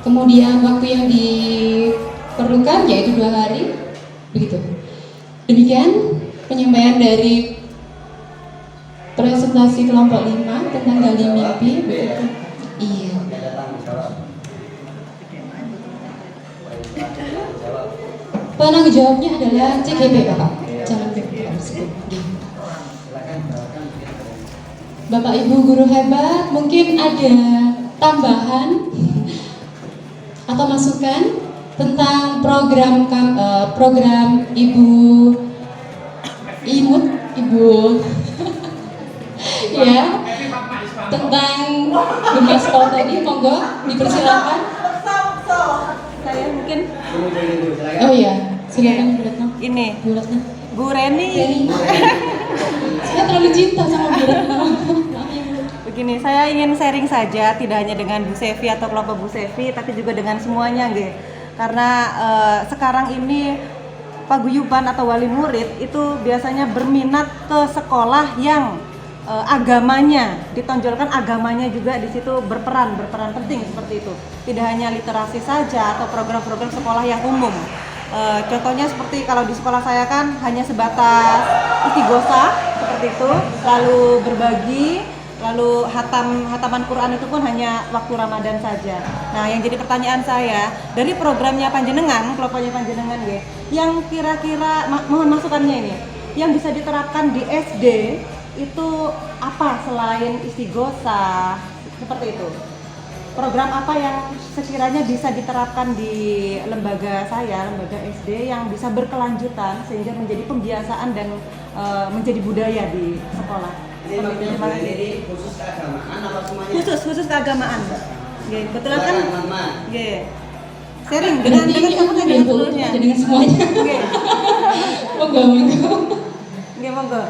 Kemudian waktu yang diperlukan yaitu 2 hari. Begitu. Demikian penyampaian dari presentasi kelompok 5 tentang gali mimpi. Betul. Iya. Penanggung jawabnya adalah CGP Bapak. Jangan tersebut. Bapak Ibu guru hebat, mungkin ada tambahan atau masukan tentang program Ibu Imut, Ibu ya, tentang Gemaspol tadi, monggo dipersilakan. Saya mungkin. Oh iya, silakan Bu Retno. Ini Bu Retno. Bu Reni. Saya terlalu cinta sama Bu Retno. Begini, saya ingin sharing saja, tidak hanya dengan Bu Sevi atau kelompok Bu Sevi, tapi juga dengan semuanya, nggih. Karena sekarang ini paguyuban atau wali murid itu biasanya berminat ke sekolah yang agamanya ditonjolkan, agamanya juga di situ berperan penting seperti itu. Tidak hanya literasi saja atau program-program sekolah yang umum. Contohnya seperti kalau di sekolah saya kan hanya sebatas istighosah seperti itu, lalu berbagi, lalu hataman Quran itu pun hanya waktu Ramadan saja. Nah, yang jadi pertanyaan saya dari programnya panjenengan, kelompoknya panjenengan ya, yang kira-kira mohon masukannya ini, yang bisa diterapkan di SD itu apa selain istighosah seperti itu? Program apa yang sekiranya bisa diterapkan di lembaga saya, lembaga SD yang bisa berkelanjutan sehingga menjadi pembiasaan dan menjadi budaya di sekolah? Ini khusus keagamaan apa semuanya? Khusus keagamaan. Oke, kebetulan kan oke. Sharing dengan seluruhnya. Dengan semuanya. Oke. Monggo. Oke, monggo.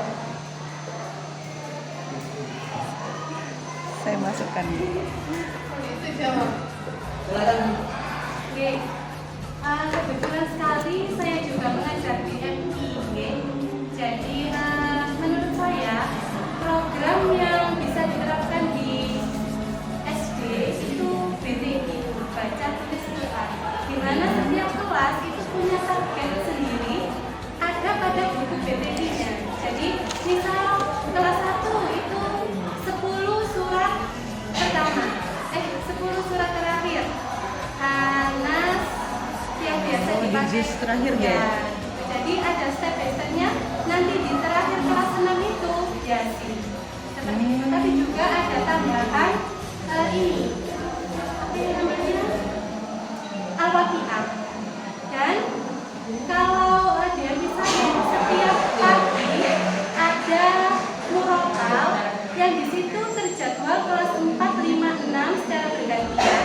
Saya masukkan. Oke. Kebetulan sekali saya juga mengajar di MI. Jadi menurut saya program yang bisa diterapkan di SD itu BTI, baca tulis Quran, di mana setiap kelas itu punya target sendiri ada pada buku BTI-nya. Jadi misal kelas 1 itu 10 surat pertama, 10 surat terakhir, Anas, juz terakhir ya. ya. Jadi ada step by stepnya. Nanti di terakhir kelas 6 itu Yasin. Seperti itu. Tapi juga ada tambahan ini. Apa yang namanya? Al-Waqi'ah. Dan kalau dia misalnya setiap pagi ada murotal yang di situ terjadwal kelas 4, 5, 6 secara bergantian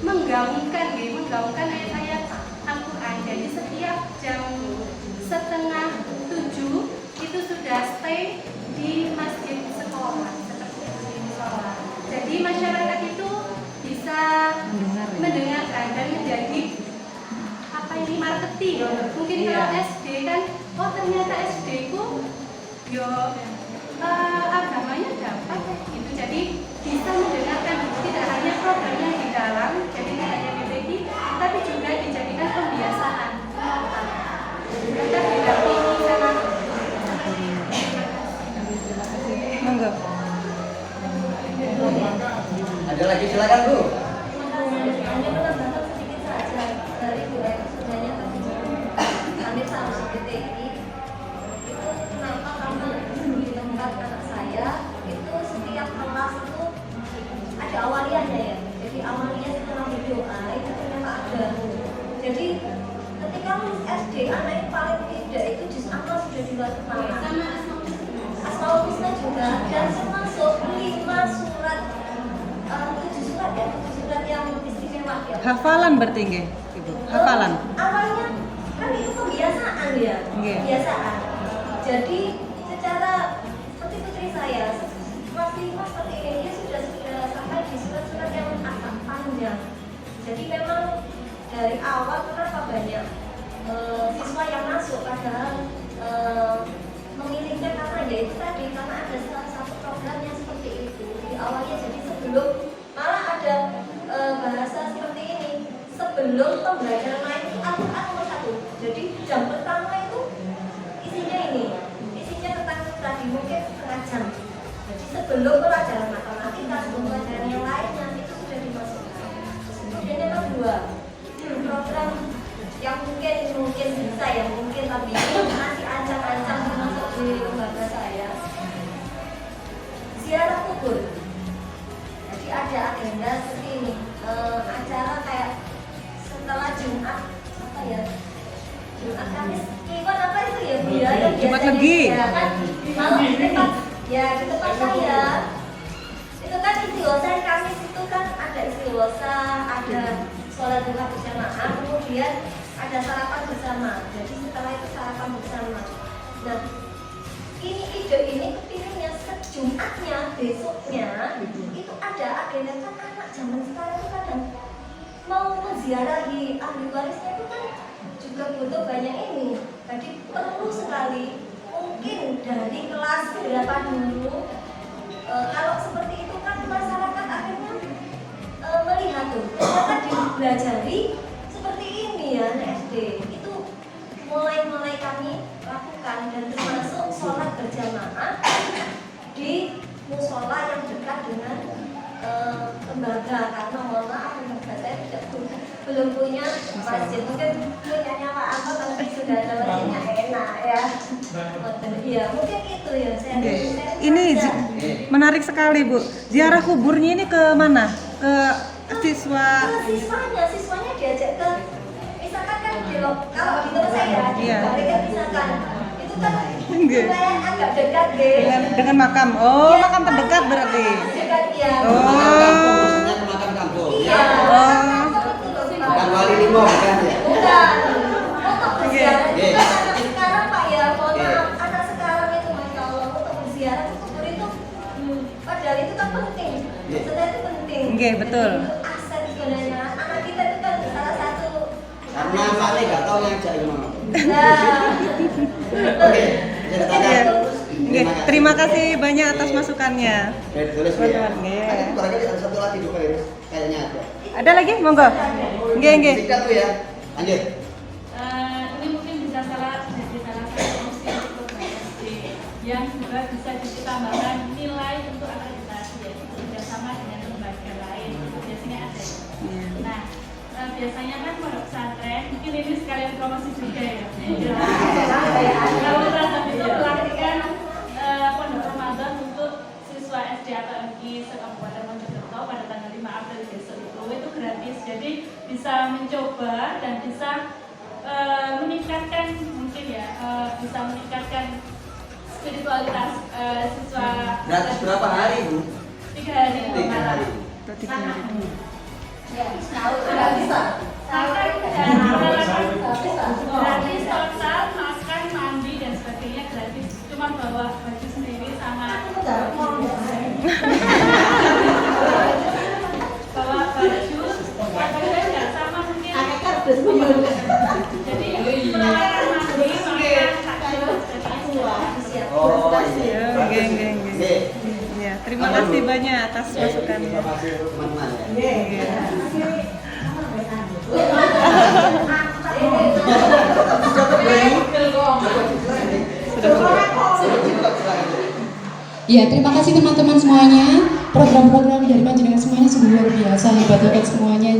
menggaungkan ayat-ayat Al-Quran. Jadi setiap jam 6:30 itu sudah stay di masjid sekolah seperti itu di sekolah. Jadi masyarakat itu bisa mendengarkan dan menjadi apa ini marketing. Mungkin kalau SD kan, oh ternyata SD ku yo agamanya dapat gitu. Jadi bisa mendengarkan tidak hanya programnya di dalam, jadi tidak hanya PBG, tapi juga dijadikan pembiasaan. Kita didampingi sama. Monggo. Ada lagi, silakan Bu. Hanya menambahkan sedikit saja dari Bu sebenarnya tadi kami sama PTI itu kenapa karena di tempat anak saya itu setiap kelas itu ada awaliyahnya ya. Jadi awaliyah setelah berdoa itu ternyata ada. Jadi ketika lulus SD anak yang paling tidak itu juz amal sudah di luar kepala. Asmaul Husna juga dan termasuk 5 surat 7 surat ya, 7 surat yang istimewa ya. Hafalan berarti nggih, Ibu. Hafalan. Awalnya kan itu kebiasaan ya, kebiasaan. Jadi secara seperti putri saya, kelas 5 seperti ini dia sudah sampai di surat-surat yang agak panjang. Jadi memang dari awal kenapa banyak siswa yang masuk padahal memilihnya karena ya itu tadi karena ada salah satu program yang seperti itu di awalnya. Jadi sebelum malah ada bahasa seperti ini, sebelum pembelajaran lain itu Al-Quran nomor 1. Jadi jam pertama itu isinya tentang tadi mungkin setengah jam. Jadi sebelum pelajaran matematika, sebelum pelajaran yang lainnya itu sudah dimasukkan. Kemudian yang kedua, program yang mungkin bisa ya mungkin tapi masih ancang-ancang termasuk di lembaga saya, ziarah kubur. Jadi ada agenda seperti ini, acara kayak setelah Jumat apa ya, Jumat Kamis Kliwon apa itu ya Bu ya, yang Jumat biasanya Legi. ya kan kalau di tempat ya di tempat saya itu kan istighosah Kamis itu kan ada istighosah, ada sholat duha berjamaah, kemudian ada sarapan bersama. Jadi setelah itu sarapan bersama. Nah, ini ide ini kepilihnya Jumatnya besoknya itu ada agenda kan anak zaman sekarang itu kadang mau menziarahi ahli warisnya itu kan juga butuh banyak ini. Jadi perlu sekali mungkin dari kelas berapa dulu kalau seperti itu kan masyarakat akhirnya melihat tuh ternyata dipelajari seperti ini ya anak SD itu mulai kami lakukan dan termasuk sholat berjamaah di musola yang dekat dengan lembaga karena mohon maaf lembaga saya belum punya masjid, mungkin punyanya Pak Apa tapi sudah ada masjidnya enak ya. Iya mungkin itu ya saya. Ini menarik sekali Bu. Ziarah kuburnya ini ke mana? Ke siswa? Ke siswanya diajak ke misalkan kan kalau di tempat saya di balik misalkan itu kan lumayan agak dekat deh dengan makam. Oh, makam terdekat berarti. Dekat ya. Maksudnya ke makam kampung. Iya. Bukan wali limo bukan ya? Bukan. Untuk berziarah itu kan anak sekarang Pak ya, mohon maaf anak sekarang itu Masya Allah untuk berziarah ke kubur itu padahal itu kan penting. Maksudnya itu penting. Oke, betul. Itu aset sebenarnya. Anak kita itu kan salah satu. Karena Pak nih nggak tahu yang jadi mau. Oke. Terima kasih banyak atas masukannya. Tulis ya. Barangkali ada satu lagi juga ya. Kayaknya ada. Ada lagi? Monggo. Nggih. Singkat tuh ya. Lanjut. Ini mungkin bisa jadi salah satu opsi untuk SD yang juga bisa ditambahkan nilai untuk akreditasi yaitu bekerjasama dengan lembaga lain. Biasanya ada. Nah, biasanya kan pondok pesantren, mungkin ini sekalian promosi juga ya. Kalau salah itu pelatihan pondok Ramadan untuk siswa SD atau MI se-Kabupaten Mojokerto pada tanggal 5 April besok itu gratis. Jadi bisa mencoba dan bisa meningkatkan mungkin ya, bisa meningkatkan spiritualitas siswa. Gratis berapa hari, Bu? 3 hari. 3 hari. Ya, gratis total, makan, mandi dan sebagainya gratis. Cuma bawa baju sendiri sama bawa baju, pakaian nggak sama mungkin. Jadi peralatan mandi, makan, takjil, jadi Oh iya. Geng. Ya, terima kasih banyak atas masukannya. Terima kasih teman-teman. Ya, terima kasih teman-teman semuanya. Program-program dari panjenengan semuanya sungguh luar biasa, hebat-hebat semuanya.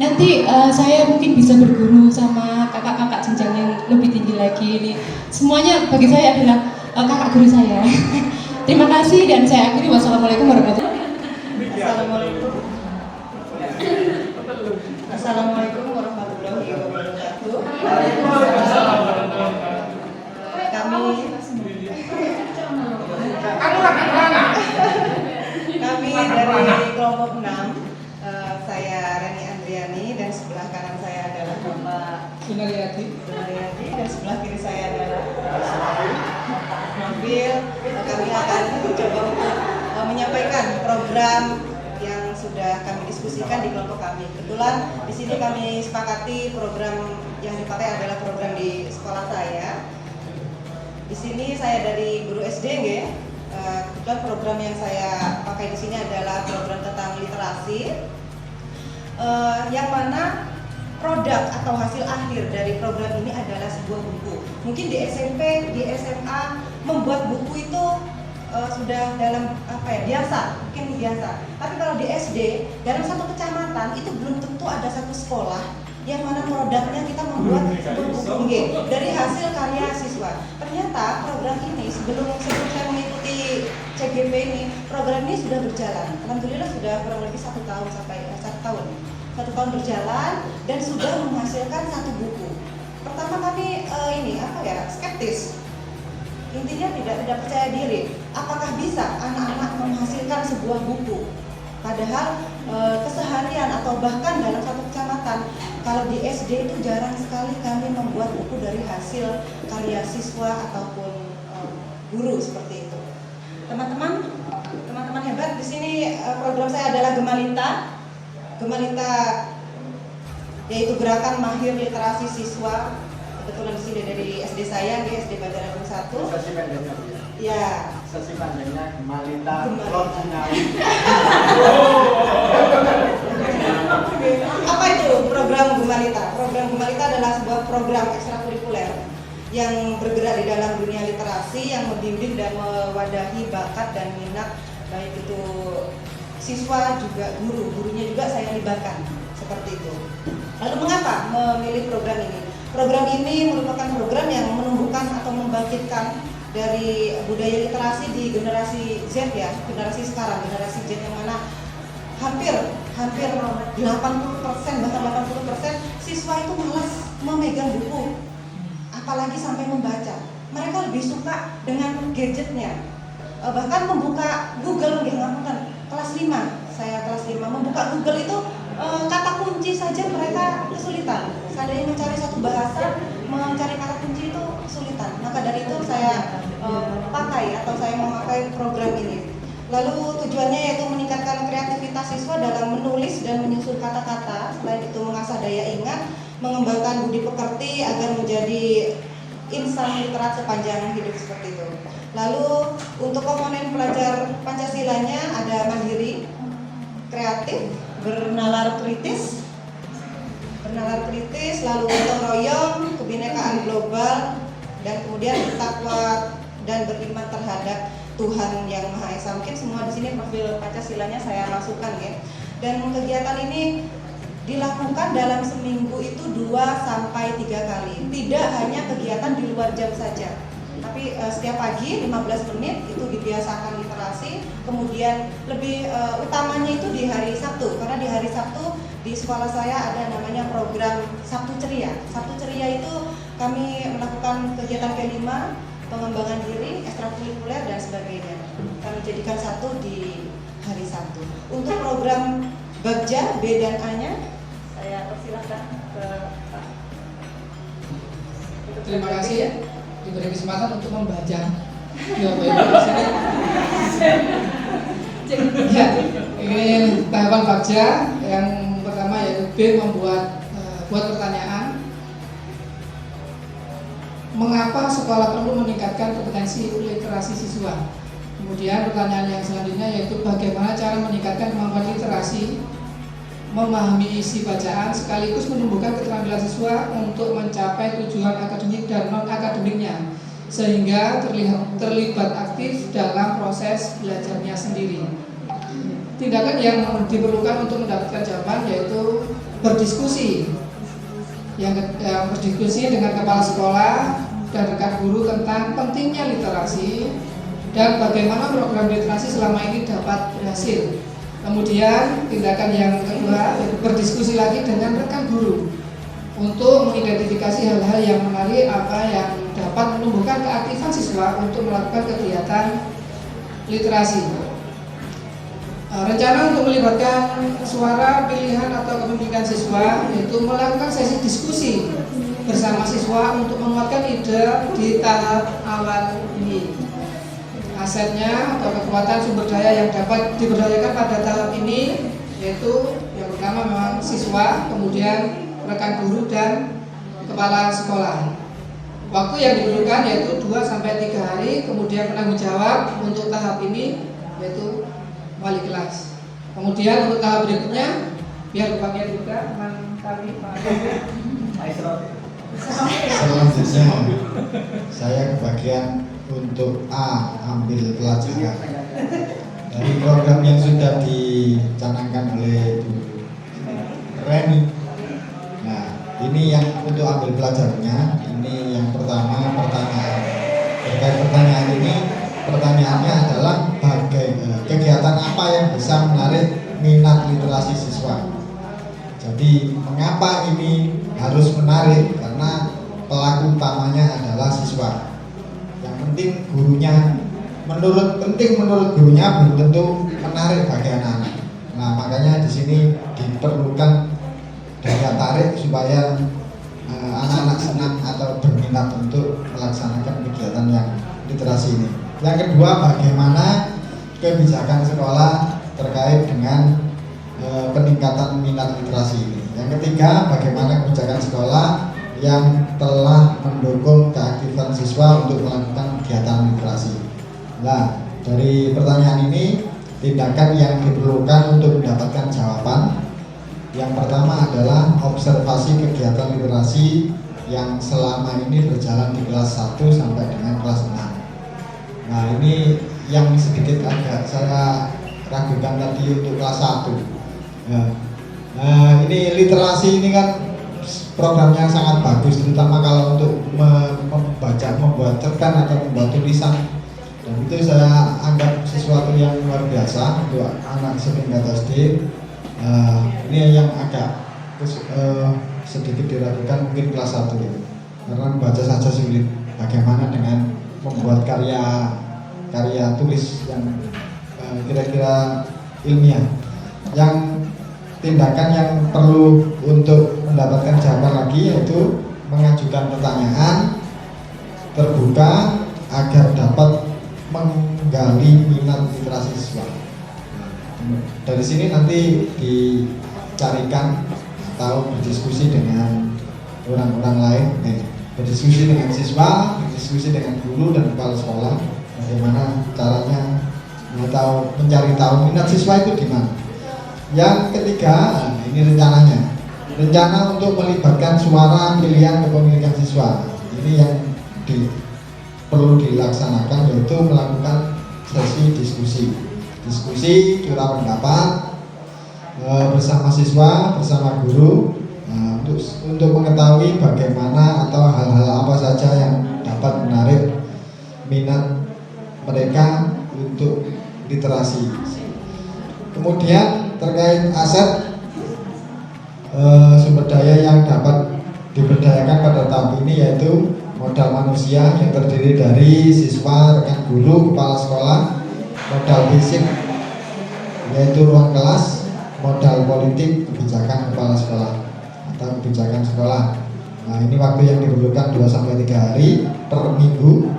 Nanti saya mungkin bisa berguru sama kakak-kakak jenjang yang lebih tinggi lagi ini. Semuanya bagi saya adalah kakak guru saya. Terima kasih dan saya akhiri. Wassalamualaikum warahmatullahi wabarakatuh. Assalamualaikum warahmatullahi wabarakatuh. Kami dari kelompok 6, saya Rani Andriani dan sebelah kanan saya adalah Bapak Sunariyadi dan sebelah kiri saya adalah Bapak Nabil. Kami akan mencoba untuk menyampaikan program yang sudah kami diskusikan di kelompok kami. Kebetulan di sini kami sepakati program yang dipakai adalah program di sekolah saya. Di sini saya dari guru SD, kebetulan program yang saya pakai di sini adalah program tentang literasi, yang mana produk atau hasil akhir dari program ini adalah sebuah buku. Mungkin di SMP, di SMA membuat buku itu sudah dalam biasa, mungkin biasa. Tapi kalau di SD, dalam satu kecamatan itu belum tentu ada satu sekolah yang mana produknya kita membuat sebuah buku dari hasil karya siswa. Ternyata program ini sebelum saya mengikuti CGP ini, program ini sudah berjalan. Alhamdulillah sudah kurang lebih 1 tahun sampai 1 tahun. 1 tahun berjalan dan sudah menghasilkan 1 buku. Pertama kami skeptis. Intinya tidak percaya diri. Apakah bisa anak-anak menghasilkan sebuah buku? Padahal keseharian atau bahkan dalam satu kecamatan, kalau di SD itu jarang sekali kami membuat buku dari hasil karya siswa ataupun guru seperti itu. Teman-teman hebat, di sini program saya adalah Gemalita. Gemalita yaitu Gerakan Mahir Literasi Siswa. Kebetulan di sini dari SD saya, di SD Bandar Lampung 1. Sesi pendeknya, Bu, ya? Ya. Sesi pendeknya Gemalita Lord Jinawi. Apa itu program Gemalita? Program Gemalita adalah sebuah program ekstrakurikuler yang bergerak di dalam dunia literasi, yang membimbing dan mewadahi bakat dan minat baik itu siswa juga gurunya juga saya libatkan seperti itu. Lalu mengapa memilih program ini? Program ini merupakan program yang menumbuhkan atau membangkitkan dari budaya literasi di generasi Z, ya, generasi sekarang, generasi Z yang mana hampir 80% bahkan 80% siswa itu malas memegang buku, apalagi sampai membaca. Mereka lebih suka dengan gadgetnya, bahkan membuka Google, kelas 5, saya kelas 5 membuka Google itu kata kunci saja mereka kesulitan. Seandainya mencari satu bahasa, mencari kata kunci itu kesulitan. Maka dari itu saya memakai program ini. Lalu tujuannya yaitu meningkatkan kreativitas siswa dalam menulis dan menyusun kata-kata. Selain itu mengasah daya ingat, mengembangkan budi pekerti agar menjadi insan literat sepanjang hidup seperti itu. Lalu untuk komponen pelajar Pancasilanya ada mandiri, kreatif, bernalar kritis, lalu gotong royong, kebinekaan global, dan kemudian bertakwa dan beriman terhadap Tuhan Yang Maha Esa. Mungkin semua di sini profil Pancasilanya saya masukkan, ya. Dan kegiatan ini dilakukan dalam seminggu itu 2 sampai 3 kali. Tidak hanya kegiatan di luar jam saja, tapi setiap pagi 15 menit itu dibiasakan literasi. Kemudian lebih utamanya itu di hari Sabtu, karena di hari Sabtu di sekolah saya ada namanya program Sabtu Ceria. Sabtu Ceria itu kami melakukan kegiatan K5, pengembangan diri, ekstrakurikuler dan sebagainya. Kami jadikan satu di hari Sabtu. Untuk program Bagja B dan A-nya saya persilahkan ke Pak. Terima kasih ya diberi kesempatan untuk membaca. Ya, ini tahapan Bagja. Yang pertama yaitu B, membuat buat pertanyaan. Mengapa sekolah perlu meningkatkan kompetensi literasi siswa? Kemudian pertanyaan yang selanjutnya yaitu bagaimana cara meningkatkan kemampuan literasi, memahami isi bacaan sekaligus menumbuhkan keterampilan siswa untuk mencapai tujuan akademik dan non-akademiknya sehingga terlibat aktif dalam proses belajarnya sendiri. Tindakan yang diperlukan untuk mendapatkan jawaban yaitu berdiskusi. Yang berdiskusi dengan kepala sekolah dan rekan guru tentang pentingnya literasi dan bagaimana program literasi selama ini dapat berhasil. Kemudian tindakan yang kedua yaitu berdiskusi lagi dengan rekan guru untuk mengidentifikasi hal-hal yang menarik apa yang dapat menumbuhkan keaktifan siswa untuk melakukan kegiatan literasi. Rencana untuk melibatkan suara pilihan atau kepemilikan siswa yaitu melakukan sesi diskusi bersama siswa untuk menguatkan ide di tahap awal ini. Asetnya atau kekuatan sumber daya yang dapat diberdayakan pada tahap ini yaitu yang pertama memang siswa, kemudian rekan guru dan kepala sekolah. Waktu yang diperlukan yaitu 2-3 hari, kemudian penanggung jawab untuk tahap ini yaitu wali kelas. Kemudian untuk tahap berikutnya biar Bapaknya juga teman kami Pak. Selanjutnya saya kebagian untuk A, ambil pelajaran dari program yang sudah dicanangkan oleh Bu Reni. Nah, ini yang untuk ambil pelajarannya. Ini yang pertama pertanyaan. Terkait pertanyaan ini, pertanyaannya adalah kegiatan apa yang bisa menarik minat literasi siswa. Jadi mengapa ini harus menarik? Karena pelaku utamanya adalah siswa. Yang penting gurunya, menurut gurunya belum tentu menarik bagi anak-anak. Nah, makanya di sini diperlukan daya tarik supaya anak-anak senang atau berminat untuk melaksanakan kegiatan yang literasi ini. Yang kedua, bagaimana kebijakan sekolah terkait dengan peningkatan minat literasi ini. Yang ketiga, bagaimana kebijakan sekolah yang telah mendukung keaktifan siswa untuk melakukan kegiatan literasi. Nah, dari pertanyaan ini, tindakan yang diperlukan untuk mendapatkan jawaban. Yang pertama adalah observasi kegiatan literasi yang selama ini berjalan di kelas 1 sampai dengan kelas 6. Nah, ini yang sedikit agak saya ragukan tadi untuk kelas 1. Nah, ini literasi ini kan program yang sangat bagus, terutama kalau untuk membaca, membuat cerpen atau membuat tulisan. Dan itu saya anggap sesuatu yang luar biasa untuk anak setingkat SD. Ini yang agak sedikit diragukan mungkin kelas 1 itu. Karena membaca saja sulit. Bagaimana dengan membuat karya tulis yang kira-kira ilmiah. Yang tindakan yang perlu untuk mendapatkan jawaban lagi yaitu mengajukan pertanyaan terbuka agar dapat menggali minat literasi siswa. Dari sini nanti dicarikan atau berdiskusi dengan orang-orang lain, berdiskusi dengan siswa, berdiskusi dengan guru dan kepala sekolah, bagaimana caranya mencari tahu minat siswa itu di mana. Yang ketiga, ini rencananya, rencana untuk melibatkan suara pilihan kepemilikan siswa. Ini yang perlu dilaksanakan yaitu melakukan sesi diskusi, curah pendapat, bersama siswa, bersama guru untuk mengetahui bagaimana atau hal-hal apa saja yang dapat menarik minat mereka untuk literasi. Kemudian terkait aset sumber daya yang dapat diberdayakan pada tahap ini yaitu modal manusia yang terdiri dari siswa, rekan guru, kepala sekolah, modal fisik yaitu ruang kelas, modal politik, kebijakan kepala sekolah atau kebijakan sekolah. Nah, ini waktu yang diperlukan 2-3 hari per minggu.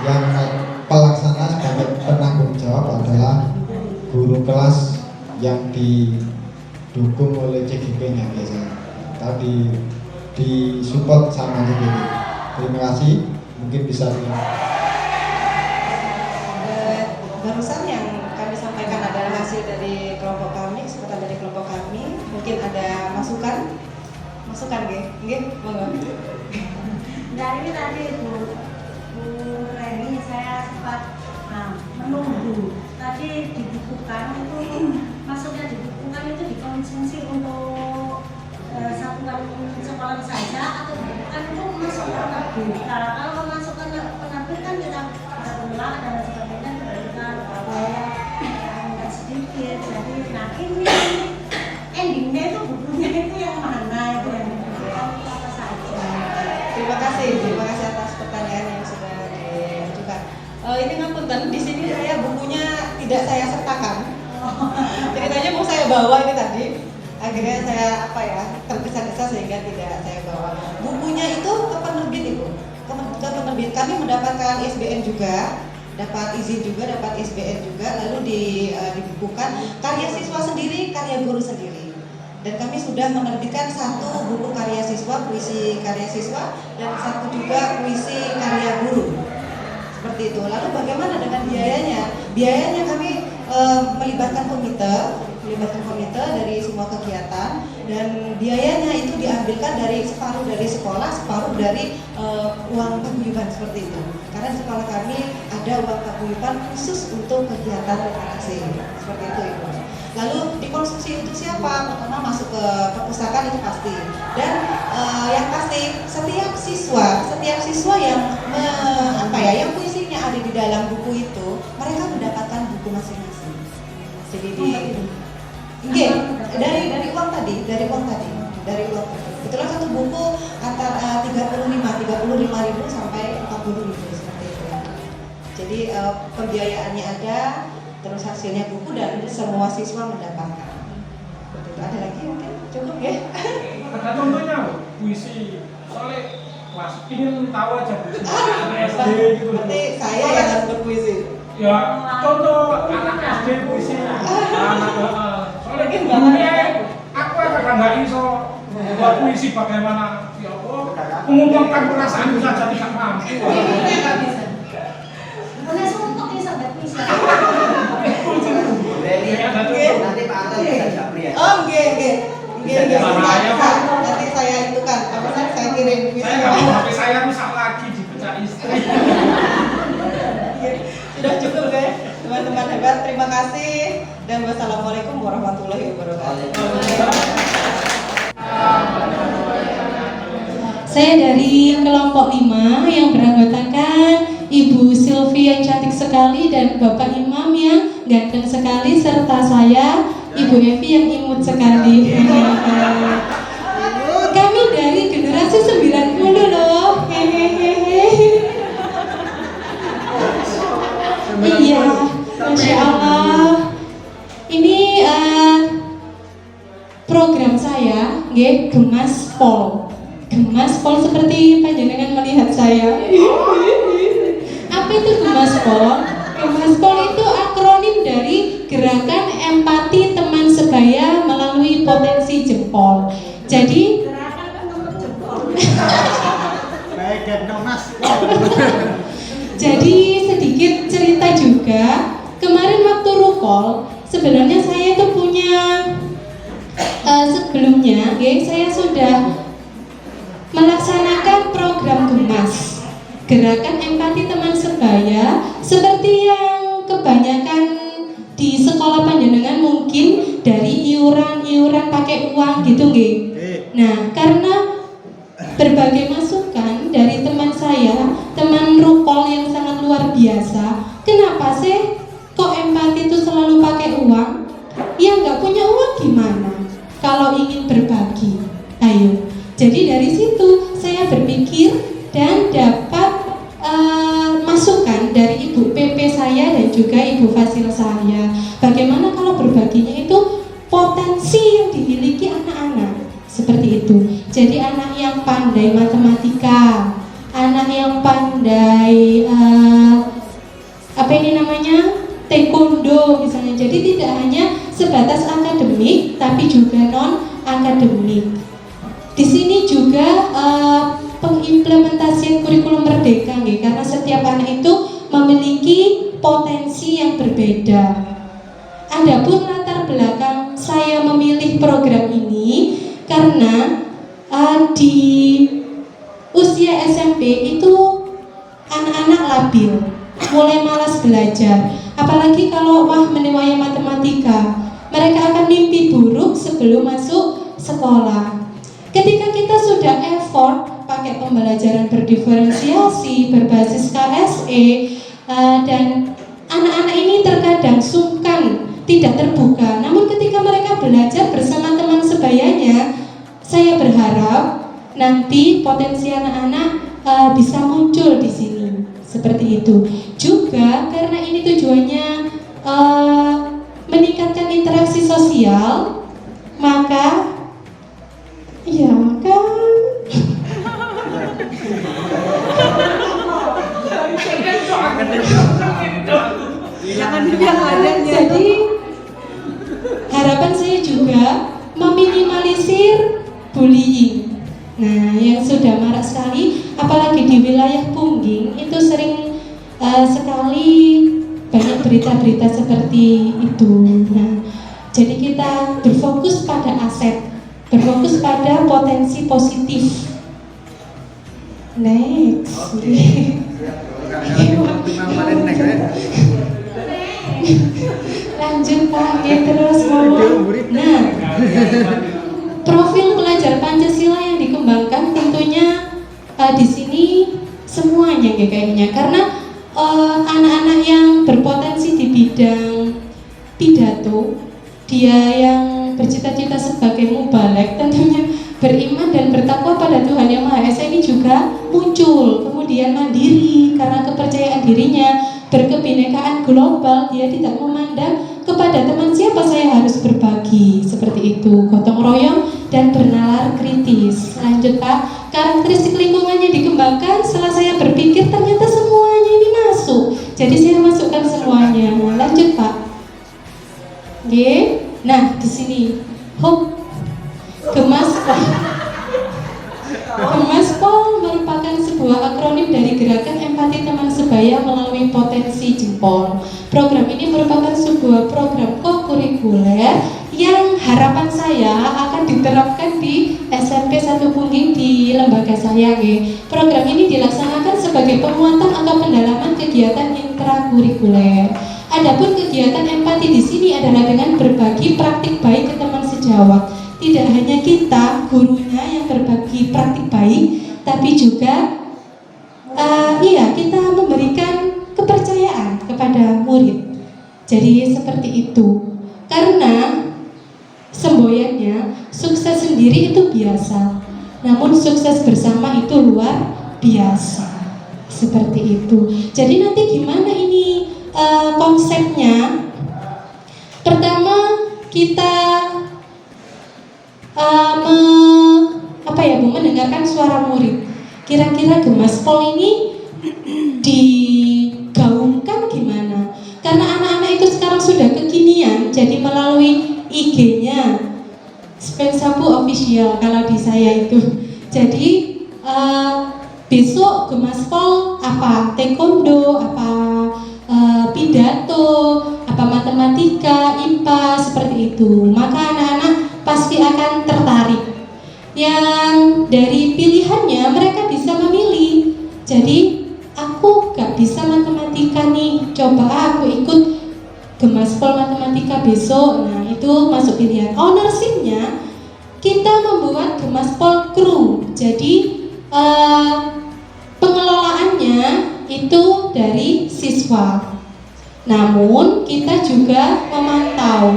Yang pelaksana sebagai penanggung jawab adalah guru kelas yang didukung oleh CGP-nya biasanya atau di support sama CGP. Terima kasih. Mungkin bisa barusan yang kami sampaikan adalah hasil dari kelompok kami, kesempatan dari kelompok kami. Mungkin ada masukan, nggih, monggo. Dari ini tadi Bu Reni saya sempat menunggu. Tadi dibukukan itu maksudnya dibukukan itu dikonsumsi untuk satuan sekolah saja atau dibukukan itu masuk ke penerbit. Kalau masuk ke penerbit kan kita bisa ulang dan sebagainya diberikan nggak sedikit. Jadi nah ini endingnya itu bukunya itu yang mana itu yang diberikan apa saja. Terima kasih atas pertanyaan yang sudah diajukan. Ini ngapunten, di sini saya bukunya tidak saya sertakan. Ceritanya mau saya bawa ini tadi. Akhirnya saya tergesa-gesa sehingga tidak saya bawa. Bukunya itu ke penerbit Ibu. Ke penerbit kami mendapatkan ISBN juga, dapat izin juga, dapat ISBN juga, lalu dibukukan karya siswa sendiri, karya guru sendiri. Dan kami sudah menerbitkan 1 buku karya siswa, puisi karya siswa, dan 1 juga puisi karya guru. Seperti itu. Lalu bagaimana dengan biayanya? Biayanya kami melibatkan komite dari semua kegiatan, dan biayanya itu diambilkan dari separuh dari sekolah, separuh dari uang paguyuban seperti itu. Karena sekolah kami ada uang paguyuban khusus untuk kegiatan literasi seperti itu Ibu. Lalu dikonsumsi untuk siapa? Pertama masuk ke perpustakaan itu pasti. Dan yang pasti setiap siswa yang yang puisinya ada di dalam buku itu, mereka mendapatkan buku masing-masing. Jadi dari uang tadi. Kebetulan 1 buku antara 35.000 sampai 40.000 seperti itu. Jadi pembiayaannya ada, terus hasilnya buku dan semua siswa mendapatkan. Seperti itu. Ada lagi mungkin? Cukup ya? Ada contohnya puisi, soalnya Mas ingin tahu aja puisi SD gitu. Berarti saya yang harus berpuisi. Ya, contoh anak SD puisi. Soalnya aku kadang nggak iso buat puisi bagaimana ya Allah mengungkapkan perasaanku saja tidak mampu. Boleh sumpah nih sampai bisa. Nanti Pak Anton bisa japri ya. Oh, nggih. Nanti saya itu kan, saya kirim. Saya nggak mau HP saya rusak lagi dipecah istri. Sudah cukup ya, teman-teman hebat. Terima kasih dan wassalamualaikum warahmatullahi wabarakatuh. Saya dari kelompok 5 yang beranggotakan Ibu Sylvie yang cantik sekali dan Bapak Imam yang ganteng sekali, serta saya Ibu Evi yang imut sekali. Kami dari generasi 90 loh. Iya, Masya Allah. Ini program saya, Gemas Pol. Gemas Pol seperti panjenengan melihat saya. Apa itu Gemas Pol? Gemas Pol itu akronim dari Gerakan Empati Teman Sebaya Melalui Potensi Jempol. Jadi jadi sedikit cerita juga. Kemarin waktu rukol, sebenarnya saya itu punya sebelumnya, saya sudah melaksanakan program Gemas, Gerakan Empati Teman Sebaya, seperti yang kebanyakan di sekolah panjenengan mungkin mungkin dari iuran pakai uang gitu nggih. Nah, karena berbagai masukan dari teman saya, teman Rukol yang sangat luar biasa, kenapa sih kok empati itu selalu pakai uang? Yang nggak punya uang gimana kalau ingin berbagi? Ayo. Jadi dari situ saya berpikir dan dapat masukan dari Ibu PP saya dan juga Ibu Fasil saya. Bagaimana kalau berbaginya itu potensi yang dimiliki anak-anak seperti itu. Jadi anak yang pandai matematika, anak yang pandai taekwondo misalnya. Jadi tidak hanya sebatas akademik, tapi juga non akademik. Di sini juga pengimplementasian kurikulum merdeka, karena setiap anak itu memiliki potensi yang berbeda. Adapun latar belakang saya memilih program ini karena di usia SMP itu anak-anak labil, mulai malas belajar. Apalagi kalau menilai matematika, mereka akan mimpi buruk sebelum masuk sekolah. Ketika kita sudah effort pakai pembelajaran berdiferensiasi, berbasis KSE, dan anak-anak ini terkadang sungkan, tidak terbuka. Namun ketika mereka belajar bersama teman sebayanya, saya berharap nanti potensi anak-anak bisa muncul di sini. Seperti itu. Juga karena ini tujuannya meningkatkan interaksi sosial, maka iya kan? Jadi harapan saya juga meminimalisir bullying. Nah, yang sudah marak sekali, apalagi di wilayah Pungging itu sering sekali banyak berita-berita seperti itu. Nah, jadi kita berfokus pada aset, berfokus pada potensi positif. Next. Lanjut Pak, terus Nah, profil pelajar Pancasila yang dikembangkan tentunya di sini semuanya kayaknya, karena anak-anak yang berpotensi di bidang pidato, dia yang bercita-cita sebagai mubalek, tentunya beriman dan bertakwa pada Tuhan Yang Maha Esa ini juga muncul. Kemudian mandiri karena kepercayaan dirinya, berkebinekaan global, dia tidak memandang kepada teman siapa saya harus berbagi, seperti itu, gotong royong dan bernalar kritis. Lanjut Pak, karakteristik lingkungannya dikembangkan. Setelah saya berpikir ternyata semuanya ini masuk, jadi saya masukkan semuanya. Lanjut Pak. Oke, nah di sini Gemaspol merupakan sebuah akronim dari Gerakan Empati Teman Sebaya Melalui Potensi Jempol. Program ini merupakan sebuah program kokurikuler yang harapan saya akan diterapkan di SMP 1 Pungging di lembaga saya. Program ini dilaksanakan sebagai penguatan atau pendalaman kegiatan intrakurikuler. Adapun kegiatan empati di sini adalah dengan berbagi praktik baik ke teman sejawat. Tidak hanya kita, gurunya yang berbagi praktik baik, tapi juga kita memberikan kepercayaan kepada murid. Jadi seperti itu. Karena semboyannya sukses sendiri itu biasa, namun sukses bersama itu luar biasa. Seperti itu. Jadi nanti gimana ini konsepnya? Pertama kita mendengarkan suara murid. Kira-kira Gemaspol ini digaungkan gimana? Karena anak-anak itu sekarang sudah kekinian, jadi melalui IG-nya Spensapu Official kalau di saya itu. Jadi besok Gemaspol apa taekwondo, apa pidato, apa matematika, IPA, seperti itu. Maka anak-anak pasti akan tertarik. Yang dari pilihannya mereka bisa memilih. Jadi aku gak bisa matematika nih, coba aku ikut Gemaspol matematika besok. Nah itu itu masuk pilihan. Ownership-nya kita membuat Gemaspol Kru. Jadi pengelolaannya itu dari siswa. Namun kita juga memantau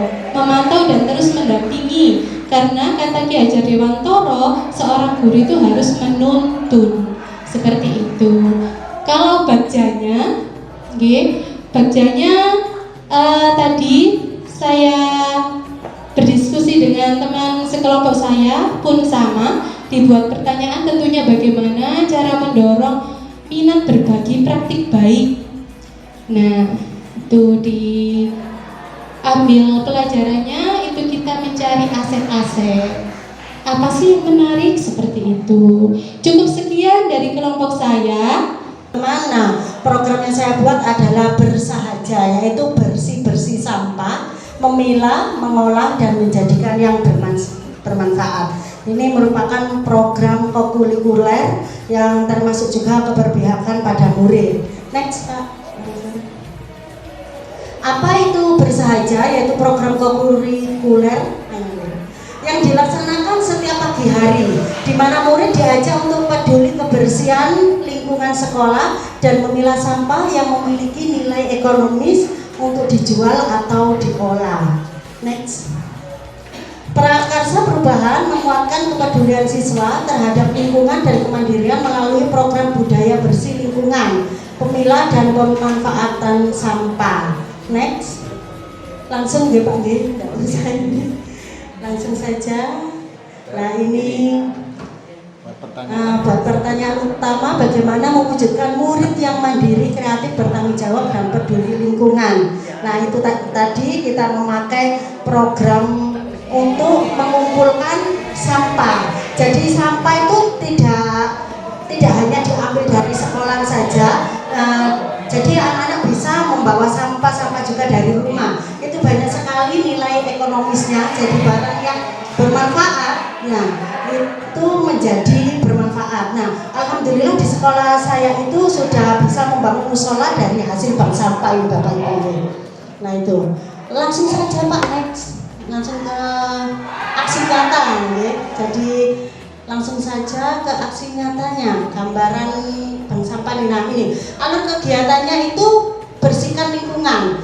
dan terus mendampingi, karena kata Ki Hajar Dewantoro, seorang guru itu harus menuntun. Seperti itu. Kalau bagjanya, tadi saya berdiskusi dengan teman sekelompok saya pun sama, dibuat pertanyaan tentunya bagaimana cara mendorong minat berbagi praktik baik. Nah, itu diambil pelajarannya, itu kita mencari aset-aset. Apa sih yang menarik seperti itu. Cukup sekian dari kelompok saya. Mana program yang saya buat adalah bersahaja, yaitu bersih-bersih sampah, memilah, mengolah, dan menjadikan yang bermanfaat. Ini merupakan program kokurikuler yang termasuk juga keberpihakan pada murid. Next, Pak. Apa itu bersahaja? Yaitu program kokurikuler yang dilaksanakan setiap pagi hari, di mana murid diajak untuk peduli kebersihan lingkungan sekolah dan memilah sampah yang memiliki nilai ekonomis untuk dijual atau diolah. Next. Prakarsa Perubahan menguatkan kepedulian siswa terhadap lingkungan dan kemandirian melalui program budaya bersih lingkungan, pemilah dan pemanfaatan sampah. Next. Langsung ya Pak, tidak usah ini. Langsung saja. Nah ini buat pertanyaan utama, bagaimana mewujudkan murid yang mandiri, kreatif, bertanggung jawab, dan peduli lingkungan. Nah itu tadi kita memakai program untuk mengumpulkan sampah. Jadi sampah itu tidak hanya diambil dari sekolah saja. Jadi anak-anak bisa membawa sampah juga dari rumah. Itu banyak sekali nilai ekonomisnya. Jadi barang yang bermanfaat, nah itu menjadi bermanfaat. Nah, alhamdulillah di sekolah saya itu sudah bisa membangun musola dari hasil bank sampah ini Bapak Ibu. Nah itu langsung saja Pak, next, langsung ke aksi nyata, ya. Jadi langsung saja ke aksi nyatanya, gambaran bank sampah ini. Nah ini alur kegiatannya itu bersihkan lingkungan,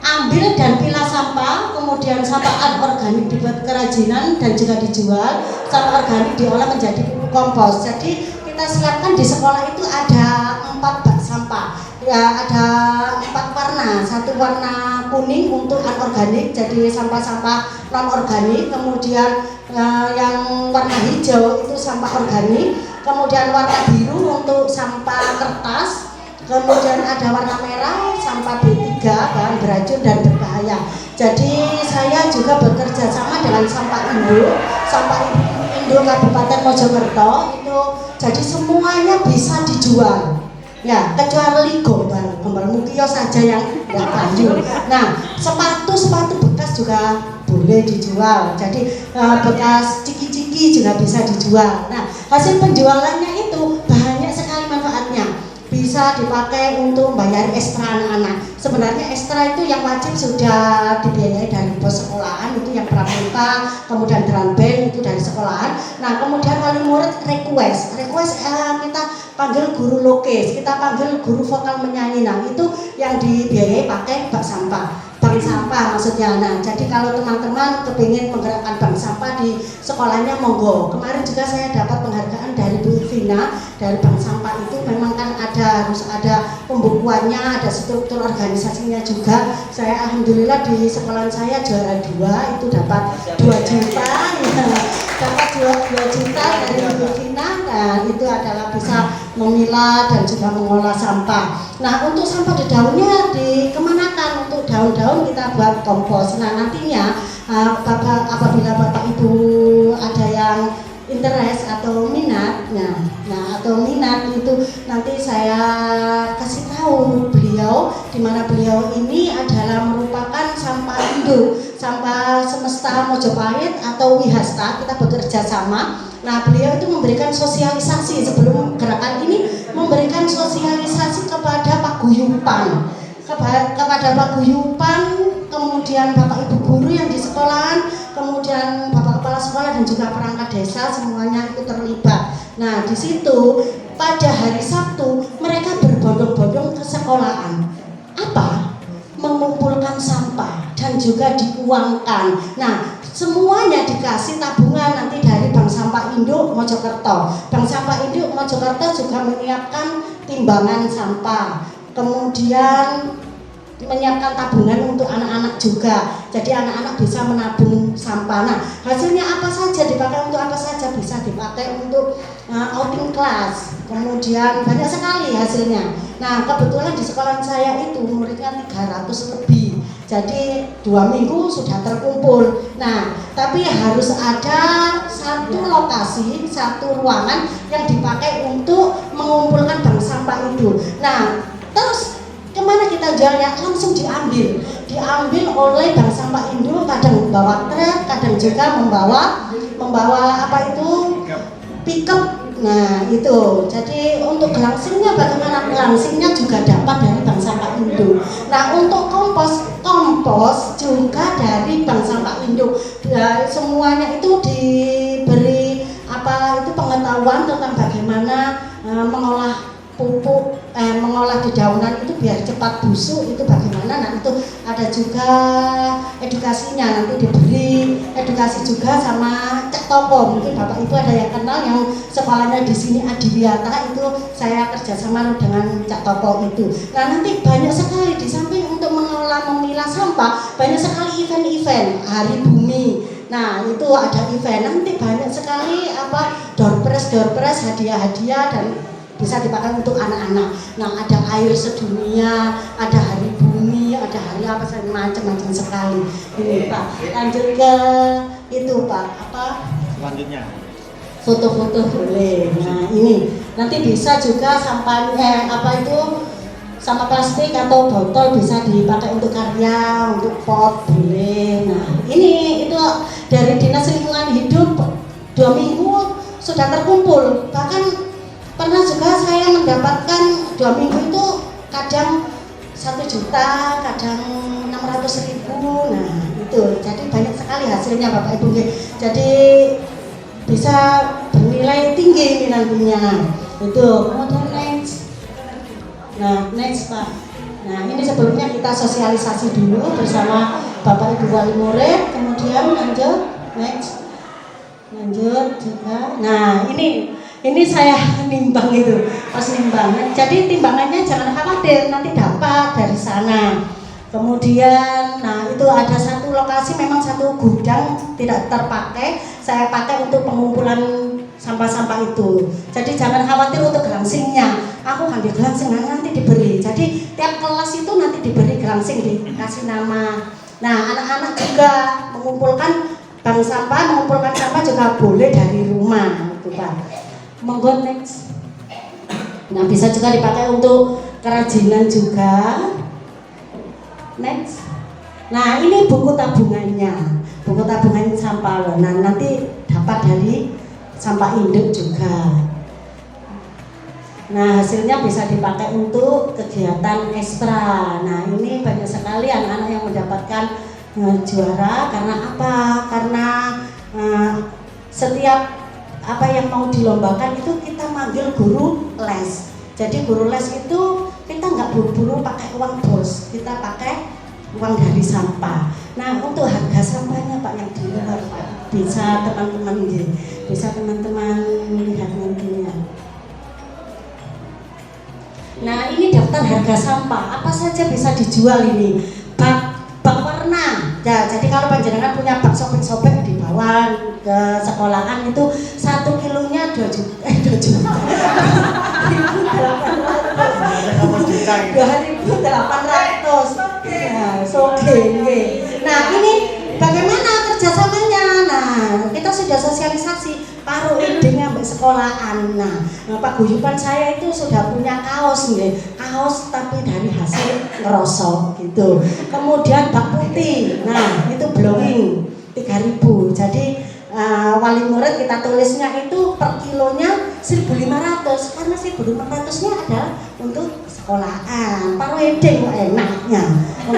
ambil dan pilah sampah, kemudian sampah anorganik dibuat kerajinan dan juga dijual, sampah organik diolah menjadi pupuk kompos. Jadi kita siapkan di sekolah itu ada 4 bak sampah, ya ada 4 warna, satu warna kuning untuk anorganik, jadi sampah-sampah non organik, kemudian yang warna hijau itu sampah organik, kemudian warna biru untuk sampah kertas, kemudian ada warna merah sampah B3 bahan beracun dan berbahaya. Jadi saya juga bekerja sama dengan sampah Indo Kabupaten Mojokerto itu, jadi semuanya bisa dijual. Ya, kecuali gombal mukio saja yang tidak lanjut. Nah, sepatu bekas juga boleh dijual. Jadi bekas ciki-ciki juga bisa dijual. Nah, hasil penjualannya itu banyak sekali manfaatnya. Bisa dipakai untuk membayar ekstra anak-anak. Sebenarnya ekstra itu yang wajib sudah dibiayai dari bos sekolahan, itu yang pramuka, kemudian drum band itu dari sekolahan. Nah kemudian wali murid request kita panggil guru lukis, kita panggil guru vokal menyanyi. Nah itu yang dibiayai pakai bank sampah maksudnya. Nah jadi kalau teman-teman kepingin menggerakkan bank sampah di sekolahnya monggo. Kemarin juga saya dapat penghargaan dari Bu Vina dari bank sampah itu. Memang kan harus ada pembukuannya, ada struktur organisasinya juga. Saya alhamdulillah di sekolah saya juara 2 itu dapat 2 juta ya. Dapat 2 juta dari Bu Vina, dan itu adalah bisa memilah dan juga mengolah sampah. Nah untuk sampah daunnya dikemanakan? Untuk daun-daun kita buat kompos. Nah nantinya apabila Bapak Ibu ada yang interest atau minat, atau minat itu nanti saya kasih tahu beliau, di mana beliau ini adalah merupakan sampah induk, sampah semesta Mojopahit atau Wihasta, kita bekerja sama. Nah beliau itu memberikan sosialisasi sebelum gerakan ini, memberikan sosialisasi kepada paguyuban, kemudian Bapak Ibu guru yang di sekolahan, kemudian Bapak Kepala Sekolah dan juga perangkat desa semuanya ikut terlibat. Nah, di situ pada hari Sabtu mereka berbondong-bondong ke sekolahan. Apa? Mengumpulkan sampah dan juga diuangkan. Nah, semuanya dikasih tabungan nanti dari Bank Sampah Induk Mojokerto. Bank Sampah Induk Mojokerto juga menyiapkan timbangan sampah, kemudian menyiapkan tabungan untuk anak-anak juga. Jadi anak-anak bisa menabung sampah. Nah, hasilnya apa saja, dipakai untuk apa saja, bisa dipakai untuk outing kelas. Kemudian banyak sekali hasilnya. Nah, kebetulan di sekolah saya itu muridnya 300 lebih. Jadi 2 minggu sudah terkumpul. Nah, tapi harus ada satu lokasi, satu ruangan yang dipakai untuk mengumpulkan bank sampah itu. Nah, terus kemana kita jualnya? Langsung diambil oleh Bank Sampah Induk, kadang membawa truk, kadang juga membawa apa itu pickup. Nah itu, jadi untuk gelangsingnya bagaimana? Gelangsingnya juga dapat dari Bank Sampah Induk. Nah untuk kompos juga dari Bank Sampah Induk. Ya, semuanya itu diberi apa itu pengetahuan tentang bagaimana mengolah pupuk, mengolah dedaunan itu biar cepat busuk itu bagaimana. Nah itu ada juga edukasinya, nanti diberi edukasi juga sama Cek Toko. Mungkin Bapak Ibu ada yang kenal yang sekolahnya di sini Adiwiata, itu saya kerjasama dengan Cek Toko itu. Nah nanti banyak sekali di samping untuk mengolah memilah sampah, banyak sekali event-event Hari Bumi. Nah itu ada event, nanti banyak sekali apa door prize, hadiah-hadiah dan bisa dipakai untuk anak-anak. Nah ada air sedunia, ada Hari Bumi, ada hari apa macam-macam sekali. Ini Pak, lanjut ke itu Pak, apa? Selanjutnya Foto-foto boleh. Nah ini nanti bisa juga sampah apa itu sampah plastik atau botol bisa dipakai untuk karya, untuk pot boleh. Nah ini itu dari Dinas Lingkungan Hidup 2 minggu sudah terkumpul. Bahkan pernah juga saya mendapatkan 2 minggu itu kadang 1 juta, kadang 600.000. Nah itu, jadi banyak sekali hasilnya Bapak Ibu. Jadi bisa bernilai tinggi ini nantinya. Itu kemudian next. Nah next Pak. Nah ini sebelumnya kita sosialisasi dulu bersama Bapak Ibu wali murid. Kemudian lanjut juga. Nah ini saya nimbang itu, pas nimbang. Jadi timbangannya jangan khawatir, nanti dapat dari sana. Kemudian, nah itu ada satu lokasi, memang satu gudang tidak terpakai, saya pakai untuk pengumpulan sampah-sampah itu. Jadi jangan khawatir untuk gelangsingnya. Aku ambil gelangsing nanti diberi. Jadi tiap kelas itu nanti diberi gelangsing, dikasih nama. Nah anak-anak juga mengumpulkan bank sampah, mengumpulkan sampah juga boleh dari rumah, itu Pak. Monggo next. Nah bisa juga dipakai untuk kerajinan juga. Next. Nah ini buku tabungannya, buku tabungan sampah loh. Nah nanti dapat dari sampah induk juga. Nah hasilnya bisa dipakai untuk kegiatan ekstra. Nah ini banyak sekali anak-anak yang mendapatkan juara. Karena apa? Karena setiap apa yang mau dilombakan itu kita manggil guru les. Jadi guru les itu kita nggak buru-buru pakai uang bos, kita pakai uang dari sampah. Nah untuk harga sampahnya Pak yang di luar Pak, bisa teman-teman lihat nantinya. Nah ini daftar harga sampah, apa saja bisa dijual ini. Bak warna. Ya, jadi kalau panjenengan punya bak sobek-sobek dibawa ke sekolahan itu 1 kilonya 2 juta. 2.800. Ya, nah ini bagaimana kerjasamanya? Nah kita sudah sosialisasi paruh ide sampai sekolahan. Nah Pak Guyuban saya itu sudah punya kaos nih, kaos tapi dari hasil ngerosok gitu. Kemudian bak putih, nah itu blowing 3.000. Jadi wali murid kita tulisnya itu per kilonya 1.500 karena 1.500 nya adalah untuk sekolahan. Paruh ide enaknya.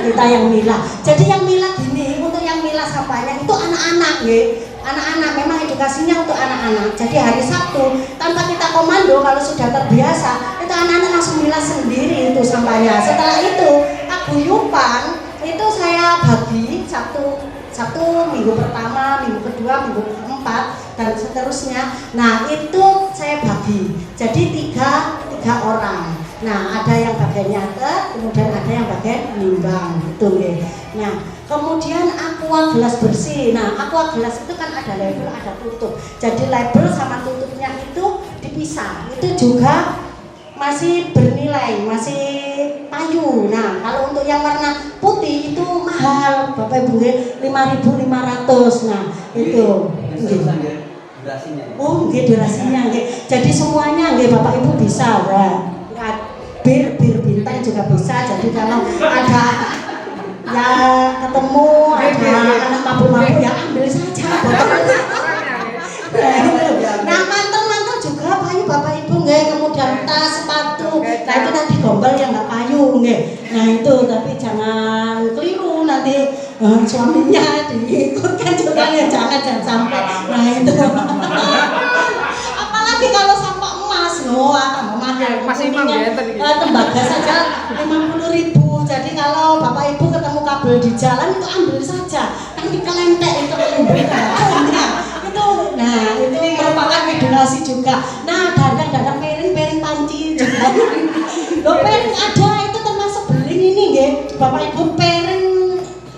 kita yang milah. Jadi yang milah gini, untuk yang milah sapanya itu anak-anak nggih. Anak-anak memang edukasinya untuk anak-anak. Jadi hari Sabtu tanpa kita komando, kalau sudah terbiasa itu anak-anak langsung milah sendiri itu sampahnya. Setelah itu paguyuban itu saya bagi Sabtu, minggu pertama, minggu kedua, minggu keempat dan seterusnya. Nah itu saya bagi jadi tiga orang. Nah ada yang bagian nyatet, kemudian ada yang bagian nimbang gitu nggih. Nah kemudian aqua gelas bersih. Nah aqua gelas itu kan ada label, ada tutup. Jadi label sama tutupnya itu dipisah. Itu juga masih bernilai, masih payu. Nah kalau untuk yang warna putih itu mahal Bapak Ibu, 5.500. Nah itu durasinya. Oh nggih durasinya nggih. Jadi semuanya nggih Bapak Ibu bisa. Bir bintang juga bisa. Jadi kalau ada ya ketemu ada anak mabuk-mabuk ya ambil saja. Nah mantel juga payu Bapak Ibu nggih, kemudian tas, sepatu. Nah itu nanti gombal yang nggak payu nggih. Nah itu tapi jangan keliru nanti suaminya diikutkan juga ya, jangan sampai. Nah itu apalagi kalau sampah emas loh, Mas Imam ya tadi. Tembaga saja 50.000. Jadi kalau Bapak Ibu ketemu kabel di jalan itu ambil saja. Kan dikelentek itu itu. Nah itu merupakan donasi juga. Nah dadang piring panci juga. Loh piring ada itu termasuk beling ini nggih. Bapak Ibu piring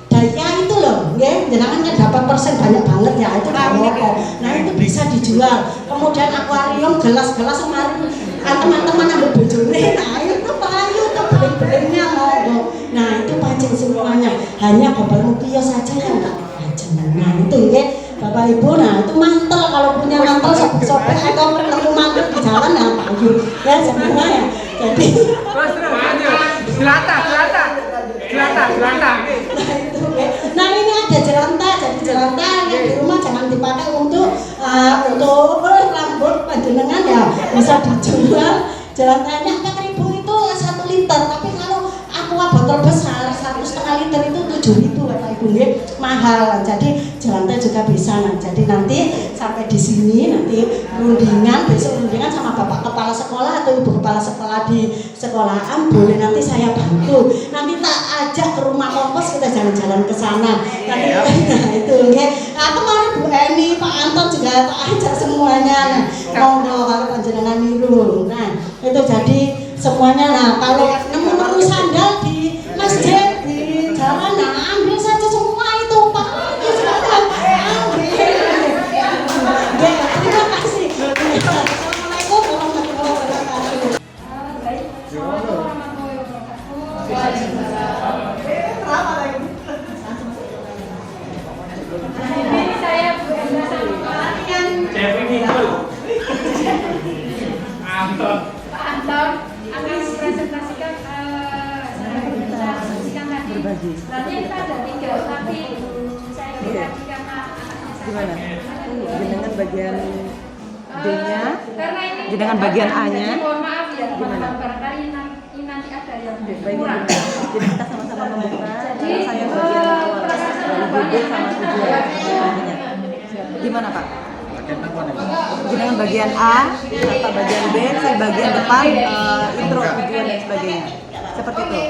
daya itu loh nggih. Jenengan kan dapat persen banyak banget ya itu kok. Nah itu bisa dijual. Kemudian akuarium gelas-gelas kemarin teman-teman ambil bojone. Nah itu payu tuh beling-belingnya monggo. Nah itu pancing semuanya. Hanya gobal mukio saja yang enggak pancing. Nah itu nggih. Bapak Ibu, nah itu mantel, kalau punya mantel sobek-sobek atau ketemu mantel di jalan nah payu ya sebenarnya. Jadi jelantah. Nah ini ada jelantah, jadi jelantah yang di rumah jangan dipakai untuk rambut panjenengan ya bisa dijual. Jelantahnya 4.000 itu 1 liter, tapi kalau aqua botol besar 1,5 liter itu 7.000 Bapak Ibu nggih, mahal. Jadi jelantah juga bisa. Nah, jadi nanti sampai di sini nanti rundingan, besok rundingan sama Bapak Kepala Sekolah atau Ibu Kepala Sekolah di sekolahan boleh nanti saya bantu. Nanti tak ajak ke rumah kompos, kita jalan-jalan ke sana. Nanti nah itu nggih. Nah, kemarin Bu Eni, Pak Anton juga tak ajak semuanya. Nah, monggo kalau panjenengan niru. Nah, itu jadi semuanya. Nah, kalau nemu sandal di masjid di jalan, nah ambil saja semua itu Pak. Terima kasih. Assalamualaikum warahmatullahi wabarakatuh. Assalamualaikum warahmatullahi wabarakatuh. Ini saya Bu Endra sama Pak Anton akan mempresentasikan tadi. Sebenarnya kita ada 3, tapi saya kira karena Gimana? Jenengan bagian D-nya, karena ini jenengan bagian A-nya. Mohon maaf ya, Gimana? barangkali ini nanti ada yang Baik, kurang. jadi kita sama-sama membuka. Jadi Saya bagian perasaan B sama tujuan. Gimana Pak? Jenengan bagian A, Bapak bagian B, saya bagian depan intro tujuan dan sebagainya. Seperti itu.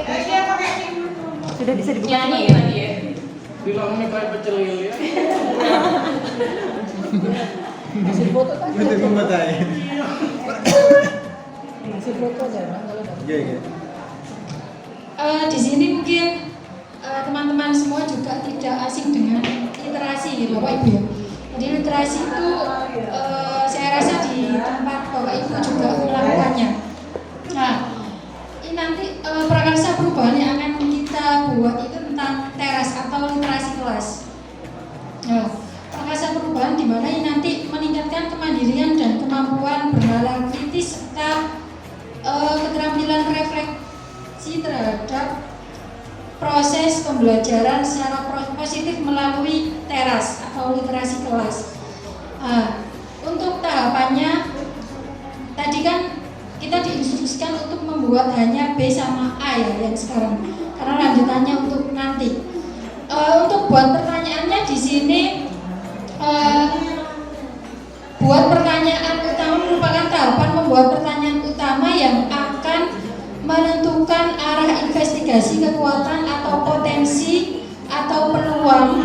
Sudah bisa dibuka semua ya? Bilangnya kayak pecel lili ya. Masih foto tadi. Itu membatain. Masih foto aja, kalau Iya. Di sini mungkin teman-teman semua juga tidak asing dengan literasi gitu Bapak Ibu ya. Jadi literasi itu saya rasa di tempat Bapak Ibu juga melakukannya. Nah, ini nanti prakarsa perubahan yang akan kita buat itu tentang teras atau literasi kelas. Nah, prakarsa perubahan di mana ini nanti meningkatkan kemandirian dan kemampuan bernalar kritis serta keterampilan refleksi terhadap proses pembelajaran secara positif melalui teras atau literasi kelas. Untuk tahapannya tadi kan kita diinstruksikan untuk membuat hanya B sama A ya yang sekarang. karena lanjutannya untuk nanti. Untuk buat pertanyaannya di sini, buat pertanyaan utama merupakan tahapan membuat pertanyaan utama yang akan menentukan arah investigasi kekuatan atau potensi atau peluang,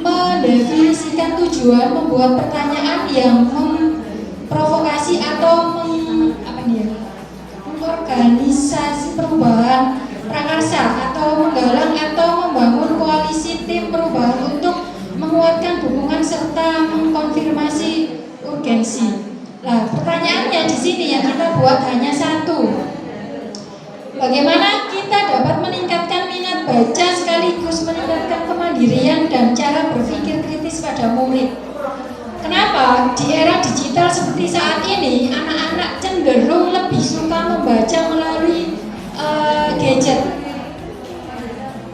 mendefinisikan tujuan, membuat pertanyaan yang memprovokasi atau mengorganisasi perubahan prakarsa atau menggalang atau membangun koalisi tim perubahan untuk menguatkan dukungan serta mengkonfirmasi urgensi. Nah, pertanyaannya di sini yang kita buat hanya satu. Bagaimana kita dapat meningkatkan minat baca sekaligus meningkatkan kemandirian dan cara berpikir kritis pada murid? Kenapa di era digital seperti saat ini anak-anak cenderung lebih suka membaca melalui gadget?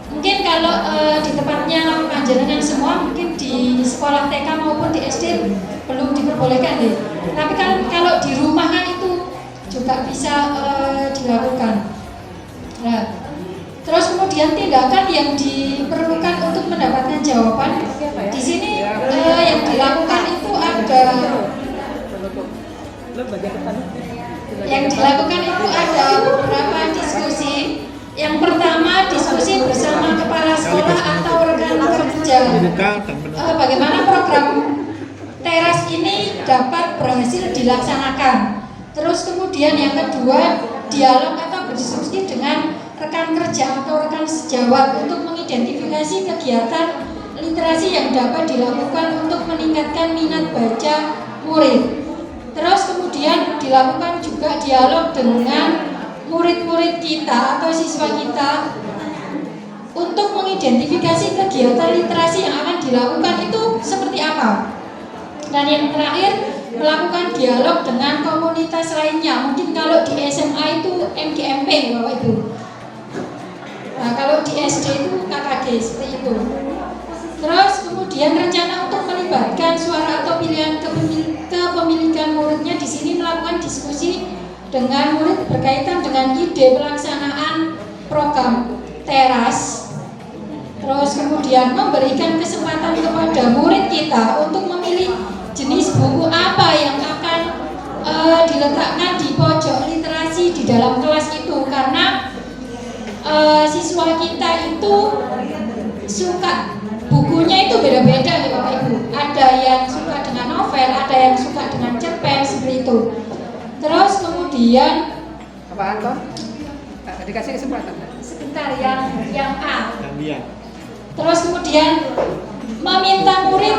Mungkin kalau di tempatnya panjenengan semua, mungkin di sekolah TK maupun di SD belum diperbolehkan deh. Tapi kalau di rumah kan itu juga bisa dilakukan. Nah, terus kemudian tindakan yang diperlukan untuk mendapatkan jawaban di sini yang dilakukan itu ada beberapa diskusi. Yang pertama diskusi bersama kepala sekolah atau rekan kerja. Bagaimana program teras ini dapat berhasil dilaksanakan. Terus kemudian yang kedua dialog atau berdiskusi dengan rekan kerja atau rekan sejawat untuk mengidentifikasi kegiatan literasi yang dapat dilakukan untuk meningkatkan minat baca murid. Terus kemudian dilakukan juga dialog dengan murid-murid kita atau siswa kita untuk mengidentifikasi kegiatan literasi yang akan dilakukan itu seperti apa. Dan yang terakhir melakukan dialog dengan komunitas lainnya. Mungkin kalau di SMA itu MGMP Bapak Ibu. Nah, kalau di SD itu KKG seperti itu. Terus kemudian rencana untuk melibatkan suara atau pilihan kepemilikan muridnya di sini melakukan diskusi dengan murid berkaitan dengan ide pelaksanaan program teras. Terus kemudian memberikan kesempatan kepada murid kita untuk memilih jenis buku apa yang akan diletakkan di pojok literasi di dalam kelas itu, karena siswa kita itu suka bukunya itu beda-beda ya Bapak Ibu. Ada yang suka dengan novel, ada yang suka dengan cerpen seperti itu. Terus kemudian Pak Anton, dikasih kesempatan. Sebentar yang A. Terus kemudian meminta murid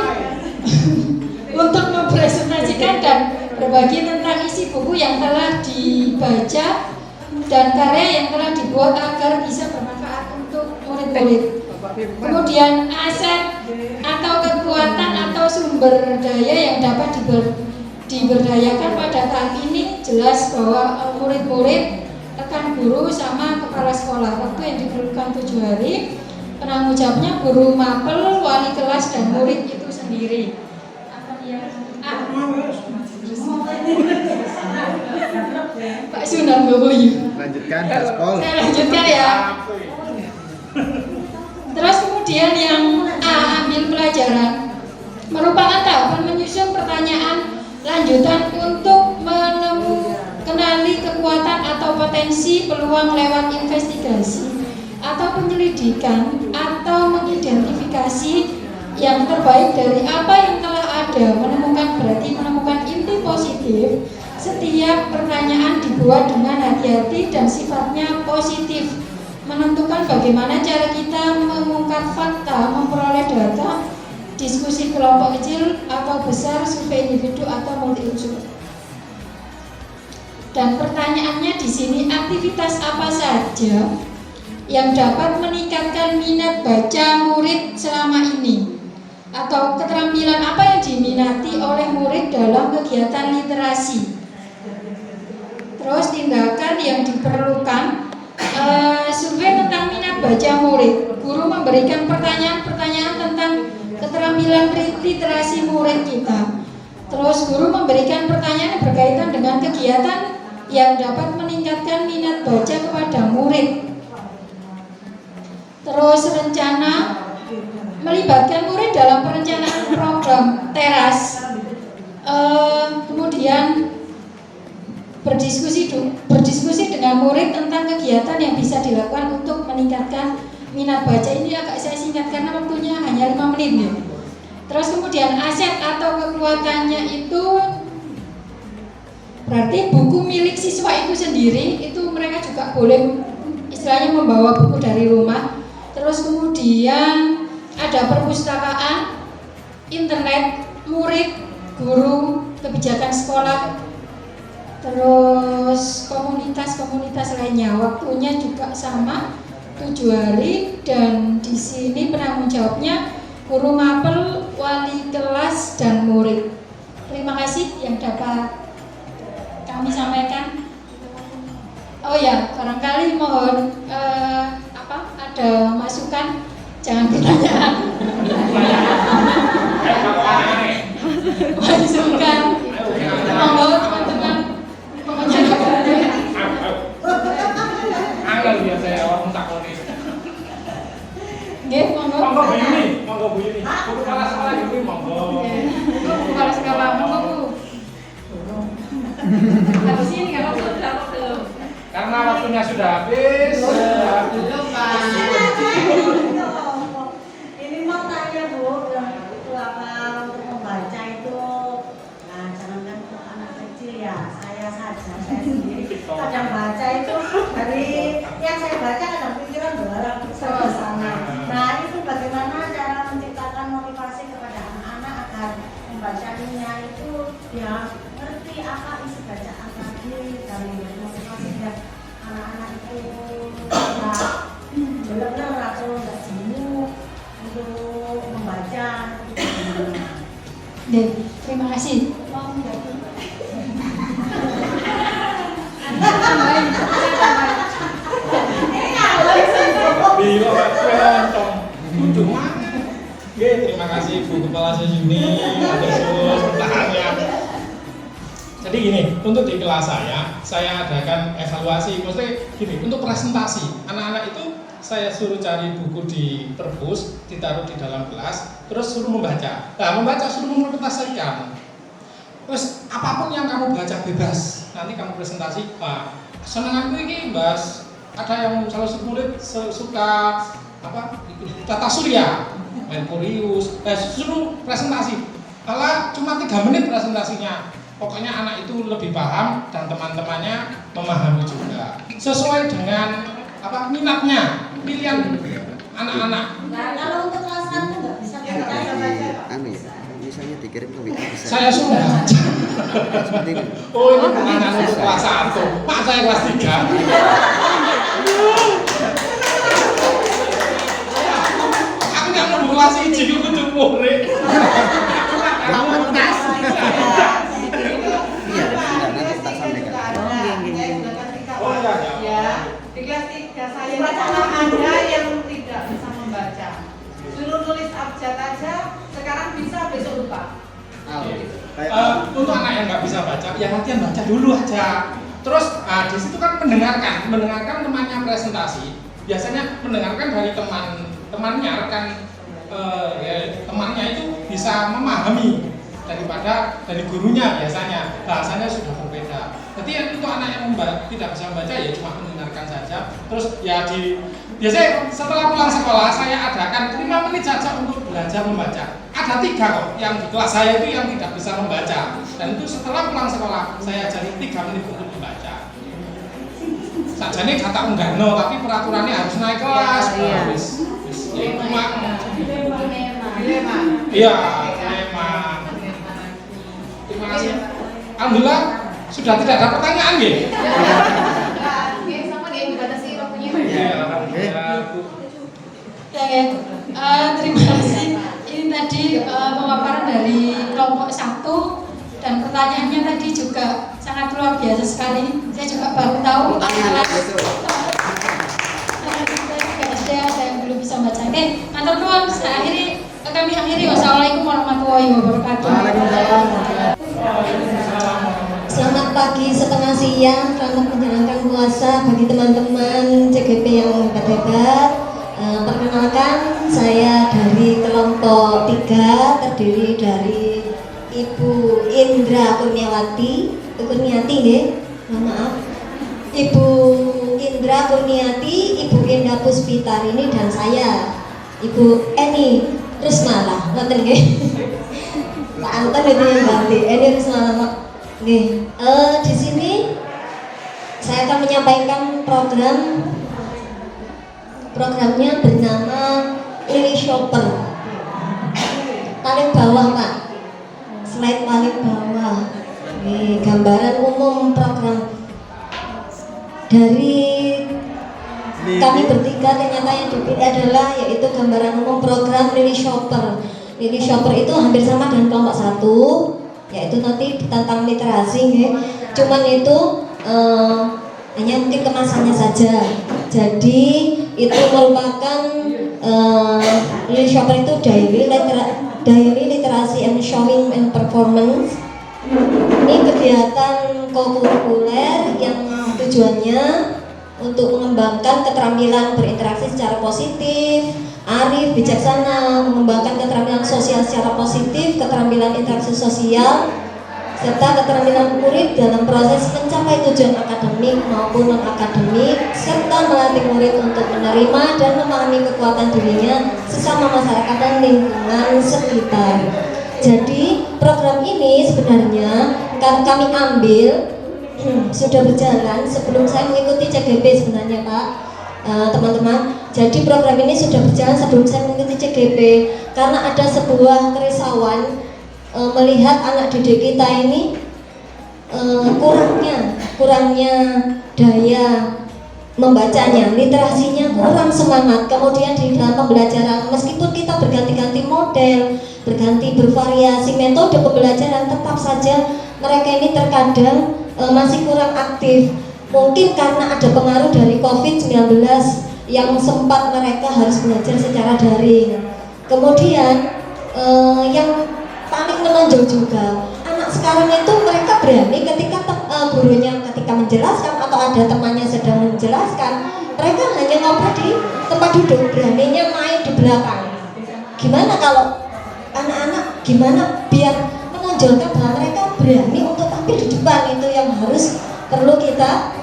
untuk mempresentasikan dan berbagi tentang isi buku yang telah dibaca dan karya yang telah dibuat agar bisa bermanfaat untuk murid-murid. Kemudian aset atau kekuatan atau sumber daya yang dapat diberdayakan pada tahap ini jelas bahwa murid-murid, rekan guru sama kepala sekolah. Waktu yang diperlukan 7 hari. Penanggung jawabnya guru mapel, wali kelas dan murid itu sendiri. Pak Sunan Boboyu. Lanjutkan, Gaspol. Saya lanjutkan ya. Terus kemudian yang A, ambil pelajaran, merupakan tahapan menyusun pertanyaan lanjutan untuk mengenali kekuatan atau potensi peluang lewat investigasi atau penyelidikan atau mengidentifikasi yang terbaik dari apa yang telah ada. Berarti menemukan inti positif. Setiap pertanyaan dibuat dengan hati-hati dan sifatnya positif. Menentukan bagaimana cara kita mengungkap fakta, memperoleh data, diskusi kelompok kecil atau besar, survei individu atau multi unsur. Dan pertanyaannya di sini, aktivitas apa saja yang dapat meningkatkan minat baca murid selama ini, atau keterampilan apa yang diminati oleh murid dalam kegiatan literasi. Terus tindakan yang diperlukan, survei tentang minat baca murid. Guru memberikan pertanyaan-pertanyaan tentang keterampilan literasi murid kita. Terus guru memberikan pertanyaan yang berkaitan dengan kegiatan yang dapat meningkatkan minat baca kepada murid. terus rencana melibatkan murid dalam perencanaan program teras, kemudian berdiskusi dengan murid tentang kegiatan yang bisa dilakukan untuk meningkatkan minat baca. Ini agak saya singkat karena waktunya hanya 5 menit nih. Terus kemudian aset atau kekuatannya itu berarti buku milik siswa itu sendiri, itu mereka juga boleh istilahnya membawa buku dari rumah. Terus kemudian ada perpustakaan, internet, murid, guru, kebijakan sekolah, terus komunitas-komunitas lainnya. Waktunya juga sama 7 hari, dan di sini penanggung jawabnya guru mapel, wali kelas, dan murid. Terima kasih yang dapat kami sampaikan. Oh ya, barangkali mohon ada masukan, jangan pertanyaan. Masukan, monggo teman-teman. Angel biasa ya orang takoni. Nggih, monggo. Monggo Bu Yuni, monggo Bu Yuni. Guru kepala sekolah Yuni monggo. Guru kepala sekolah monggo Bu. Habis ini kalau sudah belum. Karena waktunya sudah habis. Belum, Pak. Ini mau tanya Bu, itu apa untuk membaca itu, nah jangankan untuk anak kecil ya, saya sendiri kadang baca itu dari yang saya baca kadang pikiran berharap ke sana. Nah itu bagaimana cara menciptakan motivasi kepada anak-anak agar membacanya itu ya ngerti apa isi bacaan tadi, dari motivasi dan anak-anak itu ya benar-benar atau nggak jenuh untuk membaca. Deh, terima kasih. Terima kasih Bu Kepala Yuni atas pertanyaannya. Jadi gini, untuk di kelas saya adakan evaluasi. Maksudnya gini, untuk presentasi anak-anak itu saya suruh cari buku di perpus, ditaruh di dalam kelas, terus suruh membaca. Nah, membaca suruh menginterpretasikan. Terus apapun yang kamu baca bebas. Nanti kamu presentasi, senenganku ini Mas, ada yang salah satu murid suka tata surya, Merkurius, suruh presentasi. Kalau cuma 3 menit presentasinya, pokoknya anak itu lebih paham dan teman-temannya memahami juga. Sesuai dengan minatnya, pilihan anak-anak. Nah kalau untuk kelas 1 nggak bisa baca. Misalnya dikirim ke WA bisa. Saya suruh baca. Oh ini pertanyaan untuk kelas 1. Pak saya kelas 3. Aku nggak mau kelas 1 aku kudu murid. Kamu tugas. Iya, nanti tak sampaikan. Ya, di kelas 3 saya ada yang tidak bisa membaca. Suruh nulis abjad aja, sekarang bisa, besok lupa. Untuk anak yang nggak bisa baca, ya latihan baca dulu aja. Terus di situ kan mendengarkan temannya presentasi. Biasanya mendengarkan dari temannya, rekan temannya itu bisa memahami daripada dari gurunya. Biasanya bahasanya sudah berbeda. Jadi untuk anak yang tidak bisa membaca ya cuma mendengarkan saja. Terus ya biasanya setelah pulang sekolah saya adakan 5 menit saja untuk belajar membaca. Ada 3 kok yang di kelas saya itu yang tidak bisa membaca, dan itu setelah pulang sekolah saya ajari 3 menit untuk membaca. Sajane kata enggakno, tapi peraturannya harus naik kelas. Iya, memang. Terima kasih. Alhamdulillah sudah tidak ada pertanyaan nggih. Sama dia dibatasi waktunya. Terima kasih. Ini tadi pemaparan dari kelompok 1 dan pertanyaannya tadi juga sangat luar biasa sekali. Saya juga baru tahu ada yang belum bisa baca. Oke, matur nuwun. Kami akhiri. Wassalamualaikum warahmatullahi wabarakatuh. Selamat pagi setengah siang, selamat menjalankan puasa bagi teman-teman CGP yang hebat-hebat. Perkenalkan, saya dari kelompok 3 terdiri dari Ibu Indra Kurniati, maaf. Ibu Indra Kurniati, Ibu Indah Puspitarini dan saya, Ibu Eni Rusmala. Ngoten nggih. Pak Anton itu yang ganti. Eni Rusmala. Nggih. Di sini saya akan menyampaikan programnya bernama Lily Shopper. Paling bawah Pak, slide paling bawah. Ini gambaran umum program dari kami bertiga. Ternyata yang dipilih adalah yaitu gambaran umum program Lily Shopper. Lily Shopper itu hampir sama dengan kelompok 1, yaitu nanti tentang literasi. Cuman itu hanya mungkin kemasannya saja. Jadi itu merupakan Lily Shopper itu daily literasi and showing and performance. Ini kegiatan kokurikuler yang tujuannya untuk mengembangkan keterampilan berinteraksi secara positif, arif, bijaksana, mengembangkan keterampilan sosial secara positif, keterampilan interaksi sosial, serta keterampilan murid dalam proses mencapai tujuan akademik maupun non-akademik, serta melatih murid untuk menerima dan memahami kekuatan dirinya, sesama masyarakat dan lingkungan sekitar. Jadi program ini sebenarnya kami ambil sudah berjalan sebelum saya mengikuti CGP sebenarnya Pak, teman-teman. Jadi program ini sudah berjalan sebelum saya mengikuti CGP, karena ada sebuah kerisauan melihat anak didik kita ini kurangnya daya membacanya, literasinya kurang semangat. Kemudian di dalam pembelajaran, meskipun kita berganti-ganti model, bervariasi metode pembelajaran, tetap saja mereka ini terkadang masih kurang aktif. Mungkin karena ada pengaruh dari COVID-19 yang sempat mereka harus belajar secara daring. Kemudian yang paling menonjol juga, anak sekarang itu mereka berani ketika gurunya ketika menjelaskan atau ada temannya sedang menjelaskan, mereka hanya ngobrol di tempat duduk, beraninya main di belakang. Gimana kalau anak-anak, gimana biar menonjolkan bahwa mereka berani untuk tampil di depan? Itu yang harus perlu kita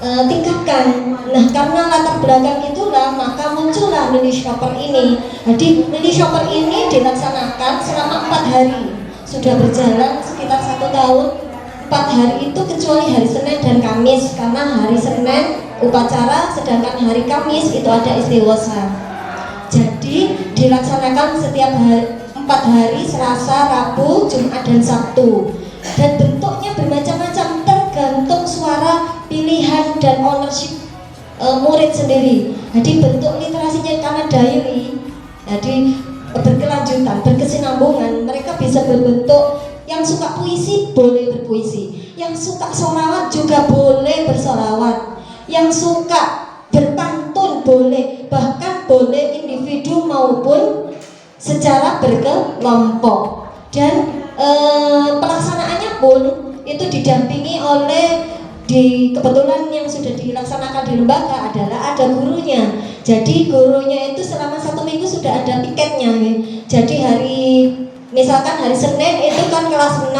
tingkatkan. Nah, karena latar belakang itulah maka muncullah Lily Shopper ini. Jadi Lily Shopper ini dilaksanakan selama 4 hari, sudah berjalan sekitar 1 tahun. 4 hari itu kecuali hari Senin dan Kamis, karena hari Senin upacara, sedangkan hari Kamis itu ada istighosa. Jadi dilaksanakan setiap hari 4 hari, Selasa, Rabu, Jumat dan Sabtu. Dan bentuknya bermacam-macam tergantung suara pilihan dan ownership murid sendiri. Jadi bentuk literasinya karena daily, jadi berkelanjutan, berkesinambungan. Mereka bisa berbentuk, yang suka puisi boleh berpuisi, yang suka sholawat juga boleh bersolawat, yang suka berpantun boleh, bahkan boleh individu maupun secara berkelompok. Dan pelaksanaannya pun itu didampingi oleh, kebetulan yang sudah dilaksanakan di lembaga adalah ada gurunya. Jadi gurunya itu selama 1 minggu sudah ada piketnya. Jadi misalkan hari Senin itu kan kelas 6.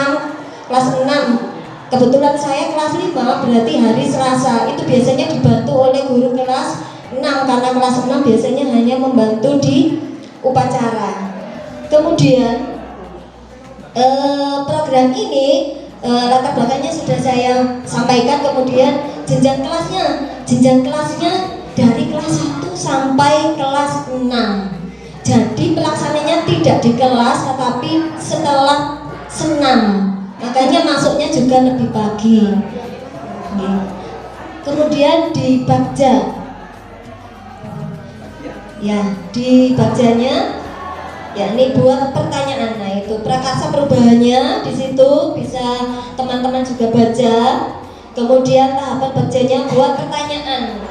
Kebetulan saya kelas 5, berarti hari Selasa itu biasanya dibantu oleh guru kelas 6, karena kelas 6 biasanya hanya membantu di upacara. Kemudian program ini latar belakangnya sudah saya sampaikan. Kemudian jenjang kelasnya dari kelas 1 sampai kelas 6. Jadi pelaksananya tidak di kelas tetapi setelah senam, makanya masuknya juga lebih pagi. Kemudian di Bagja, ya di Bagjanya yakni buat pertanyaan. Nah, itu prakarsa perubahannya di situ bisa teman-teman juga baca. Kemudian tahapan Bagjanya buat pertanyaan.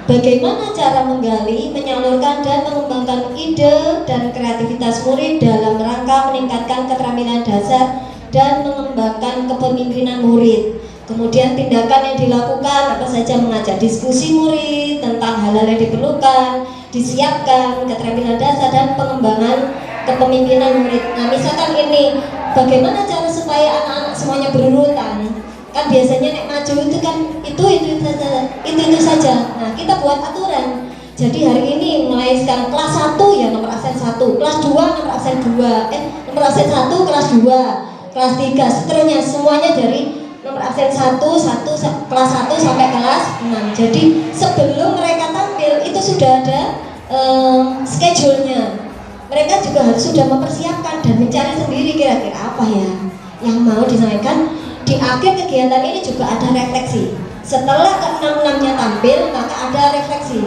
Bagaimana cara menggali, menyalurkan dan mengembangkan ide dan kreativitas murid dalam rangka meningkatkan keterampilan dasar dan mengembangkan kepemimpinan murid. Kemudian tindakan yang dilakukan apa saja, mengajak diskusi murid tentang hal-hal yang diperlukan, disiapkan keterampilan dasar dan pengembangan kepemimpinan murid. Nah, misalkan ini bagaimana cara supaya anak-anak semuanya berurutan? Kan biasanya nek maju itu kan itu saja. Nah, kita buat aturan. Jadi hari ini mulai sekarang kelas 1 ya nomor absen 1, kelas 2 nomor absen 2, nomor absen 1 kelas 2, kelas 3 seterusnya semuanya dari nomor absen 1 kelas 1 sampai kelas 6. Jadi sebelum mereka tampil itu sudah ada schedule-nya. Mereka juga harus sudah mempersiapkan dan mencari sendiri kira-kira apa ya yang mau disampaikan. Di akhir kegiatan ini juga ada refleksi. Setelah ke-6-6-nya tampil, maka ada refleksi.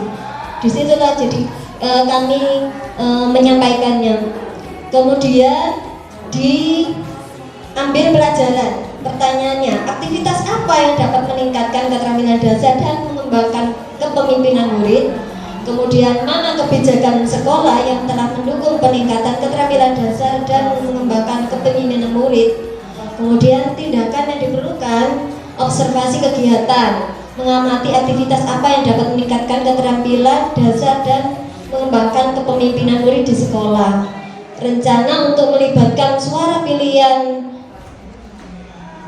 Disitulah jadi kami menyampaikannya. Kemudian diambil pelajaran. Pertanyaannya, aktivitas apa yang dapat meningkatkan keterampilan dasar dan mengembangkan kepemimpinan murid? Kemudian mana kebijakan sekolah yang telah mendukung peningkatan keterampilan dasar dan mengembangkan kepemimpinan murid? Kemudian tindakan yang diperlukan, observasi kegiatan, mengamati aktivitas apa yang dapat meningkatkan keterampilan dasar dan mengembangkan kepemimpinan murid di sekolah. Rencana untuk melibatkan suara pilihan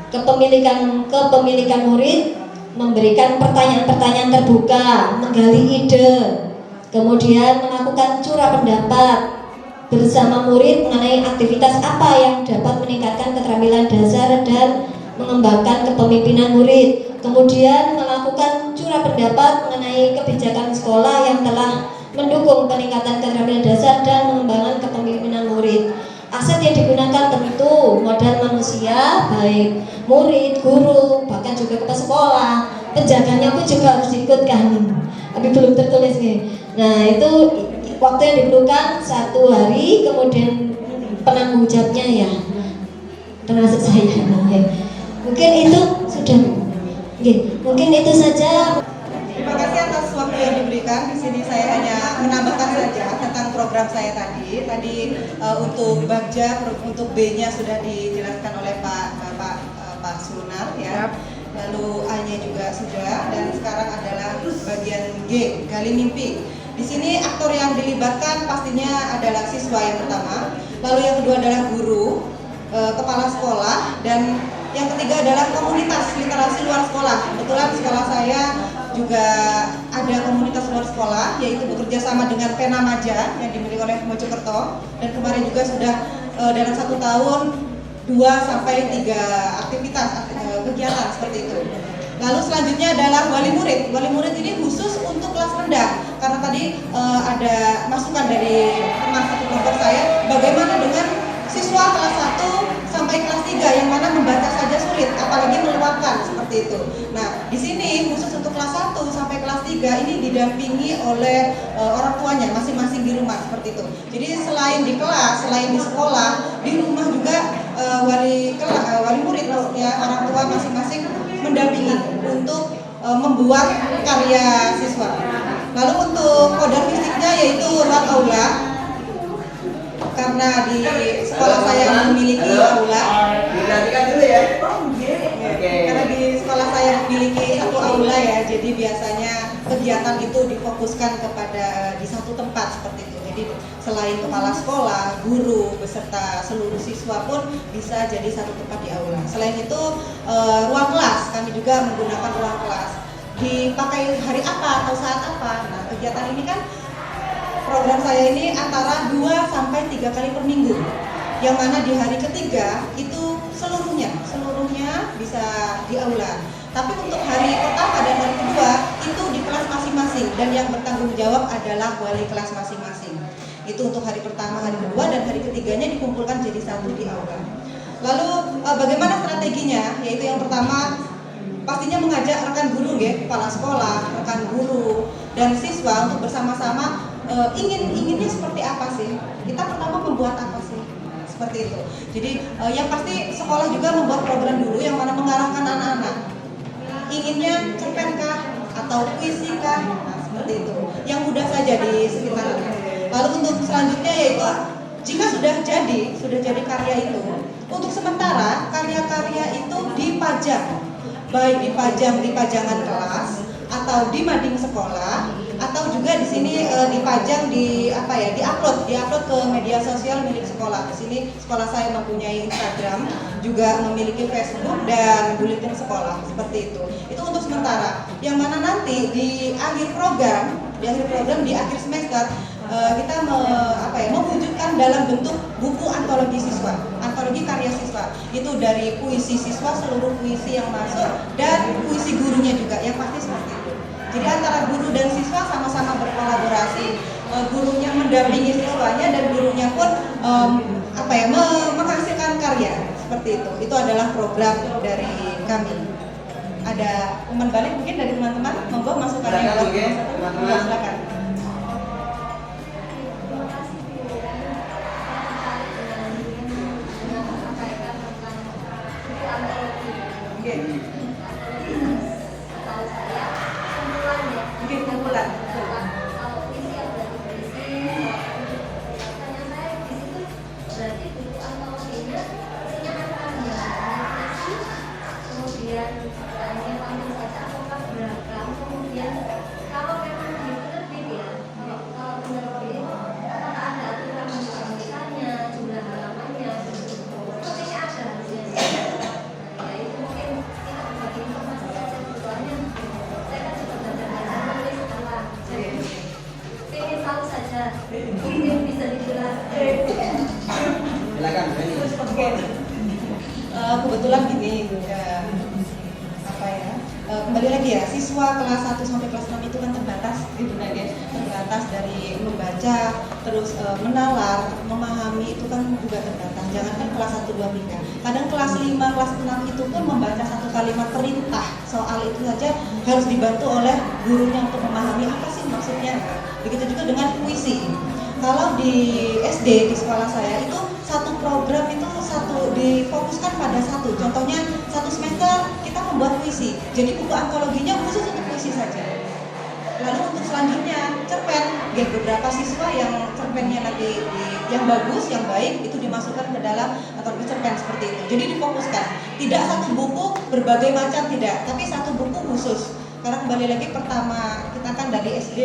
kepemilikan murid, memberikan pertanyaan-pertanyaan terbuka, menggali ide, kemudian melakukan curah pendapat bersama murid mengenai aktivitas apa yang dapat meningkatkan keterampilan dasar dan mengembangkan kepemimpinan murid, kemudian melakukan curah pendapat mengenai kebijakan sekolah yang telah mendukung peningkatan keterampilan dasar dan mengembangkan kepemimpinan murid. Aset yang digunakan tentu modal manusia, baik murid, guru, bahkan juga kepala sekolah, penjaganya pun juga harus diikutkan. Tapi belum tertulis nih. Nah, itu waktu yang diperlukan 1 hari, kemudian penanggung jawabnya ya termasuk saya. Mungkin itu sudah. Mungkin itu saja. Terima kasih atas waktu yang diberikan. Di sini saya hanya menambahkan saja tentang program saya tadi. Untuk Bagja, untuk B-nya sudah dijelaskan oleh Pak Sunar ya. Lalu A-nya juga sudah, dan sekarang adalah bagian G, gali mimpi. Di sini aktor yang dilibatkan pastinya adalah siswa yang pertama, lalu yang kedua adalah guru, kepala sekolah, dan yang ketiga adalah komunitas literasi luar sekolah. Kebetulan sekolah saya juga ada komunitas luar sekolah, yaitu bekerja sama dengan Pena Maja yang dimiliki oleh Mojokerto, dan kemarin juga sudah dalam 1 tahun 2-3 aktivitas kegiatan seperti itu. Lalu selanjutnya adalah wali murid. Wali murid ini khusus untuk kelas rendah, karena tadi ada masukan dari teman satu kelompok saya, bagaimana dengan siswa kelas 1 sampai kelas 3 yang mana membaca saja sulit, apalagi meluapkan seperti itu. Nah, di sini khusus untuk kelas 1 sampai kelas 3 ini didampingi oleh orang tuanya masing-masing di rumah seperti itu. Jadi selain di kelas, selain di sekolah, di rumah juga wali murid maksudnya orang tua masing-masing mendampingi untuk membuat karya siswa. Lalu untuk kodar fisiknya yaitu ruang aula, karena di sekolah saya memiliki aula. Karena di sekolah saya memiliki satu aula ya, jadi biasanya kegiatan itu difokuskan kepada di satu tempat seperti itu. Jadi selain kepala sekolah, guru beserta seluruh siswa pun bisa jadi satu tempat di aula. Selain itu ruang kelas, kami juga menggunakan ruang kelas. Dipakai hari apa atau saat apa? Nah, kegiatan ini kan program saya ini antara 2-3 kali per minggu. Yang mana di hari ketiga itu seluruhnya bisa di aula. Tapi untuk hari pertama dan hari kedua itu di kelas masing-masing, dan yang bertanggung jawab adalah wali kelas masing-masing. Itu untuk hari pertama, hari kedua, dan hari ketiganya dikumpulkan jadi satu di aula. Lalu bagaimana strateginya? Yaitu yang pertama pastinya mengajak rekan guru ya, kepala sekolah, rekan guru dan siswa untuk bersama-sama inginnya seperti apa sih? Kita pertama membuat apa sih? Seperti itu. Jadi yang pasti sekolah juga membuat program dulu yang mana mengarahkan anak-anak. Inginnya cerpen kah atau puisi kah? Nah, seperti itu. Yang mudah saja di sekitar. Lalu untuk selanjutnya yaitu jika sudah jadi karya itu, untuk sementara karya-karya itu dipajang, baik dipajang di pajangan kelas atau di mading sekolah atau juga di sini dipajang di diupload ke media sosial milik sekolah. Di sini sekolah saya mempunyai Instagram, juga memiliki Facebook dan buletin sekolah seperti itu. Itu untuk sementara. Yang mana nanti di akhir program, di akhir semester kita mewujudkan dalam bentuk buku antologi siswa, antologi karya siswa. Itu dari puisi siswa, seluruh puisi yang masuk, dan puisi gurunya juga, yang pasti seperti itu. Jadi antara guru dan siswa sama-sama berkolaborasi, gurunya mendampingi siswanya dan gurunya pun menghasilkan karya seperti itu. Itu adalah program dari kami. Ada umpan balik mungkin dari teman-teman, monggo masukkan yang teman-teman. Silakan. Kebetulan gini, kembali lagi ya, siswa kelas 1 sampai kelas 6 itu kan terbatas, terbatas dari membaca, terus menalar, memahami itu kan juga terbatas. Jangankan kelas 1, 2, 3. Kadang kelas 5, kelas 6 itu pun membaca satu kalimat perintah soal itu saja harus dibantu oleh gurunya untuk memahami apa sih maksudnya. Begitu juga dengan puisi. Kalau di SD, di sekolah saya itu satu program itu difokuskan pada satu. Contohnya satu semester kita membuat puisi. Jadi buku antologinya khusus untuk puisi saja. Lalu untuk selanjutnya cerpen, ya beberapa siswa yang cerpennya nanti yang bagus, yang baik itu dimasukkan ke dalam antologi cerpen seperti itu. Jadi difokuskan. Tidak satu buku berbagai macam, tidak, tapi satu buku khusus. Karena kembali lagi pertama kita kan dari SD,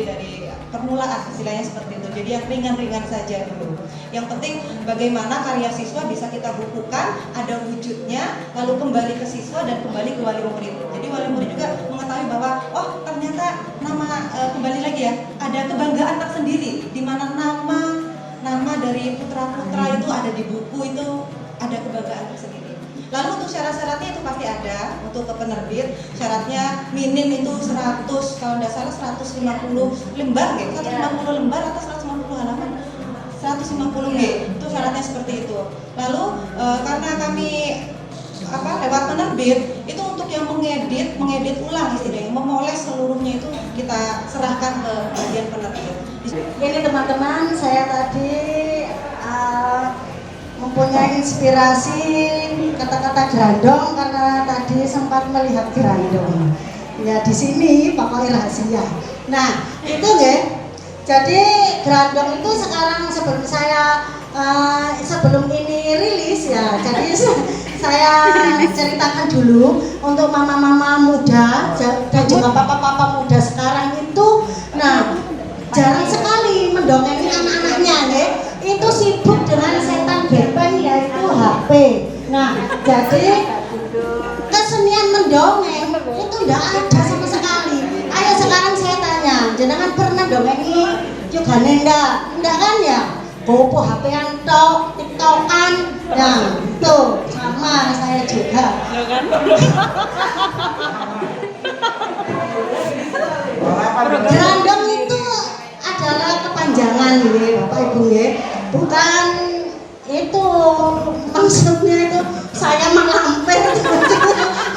dari permulaan istilahnya seperti itu. Jadi yang ringan-ringan saja dulu. Yang penting bagaimana karya siswa bisa kita bukukan, ada wujudnya, lalu kembali ke siswa dan kembali ke wali murid. Jadi wali murid juga mengetahui bahwa oh ternyata kembali lagi ya, ada kebanggaan tersendiri di mana nama dari putra-putra itu ada di buku, itu ada kebanggaan tersendiri. Lalu untuk syarat-syaratnya itu pasti ada. Untuk ke penerbit syaratnya minim itu 100, kalau tidak salah 150 lembar, 150 lembar atau 150 halaman, 150 itu syaratnya seperti itu. Lalu karena kami lewat penerbit itu untuk yang mengedit ulang istilahnya, memoles seluruhnya itu kita serahkan ke bagian penerbit. Ini teman-teman, saya tadi mempunyai inspirasi kata-kata gerandong karena tadi sempat melihat gerandong. Ya di sini pokoknya rahasia. Nah itu jadi gerandong itu sekarang sebelum ini rilis ya. Jadi saya ceritakan dulu untuk mama-mama muda dan juga papa-papa muda sekarang itu. Nah jarang sekali mendongengi anak-anaknya itu sibuk dengan setan bepen yaitu HP. Nah, jadi kesenian mendongeng itu tidak ada sama sekali. Ayo sekarang saya tanya, jenengan pernah dongengi juga nenda? Enggak kan ya? Bobo HP-an tok, TikTokan. Nah, tuh sama saya juga. Gerandong itu adalah kepanjangan Bapak Ibu bukan itu maksudnya itu saya melampir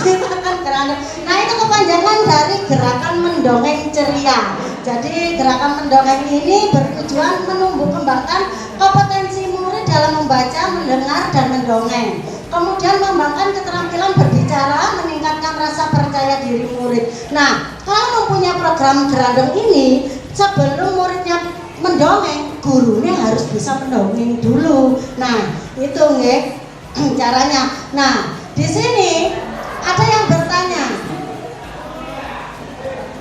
kita kan gerandong. Nah itu kepanjangan dari gerakan mendongeng ceria. Jadi gerakan mendongeng ini bertujuan menumbuh kembangkan kompetensi murid dalam membaca, mendengar, dan mendongeng. Kemudian mengembangkan keterampilan berbicara, meningkatkan rasa percaya diri murid. Nah kalau mempunyai program gerandong ini, sebelum muridnya mendongeng, gurunya harus bisa mendongeng dulu. Nah, itu caranya. Nah, di sini ada yang bertanya,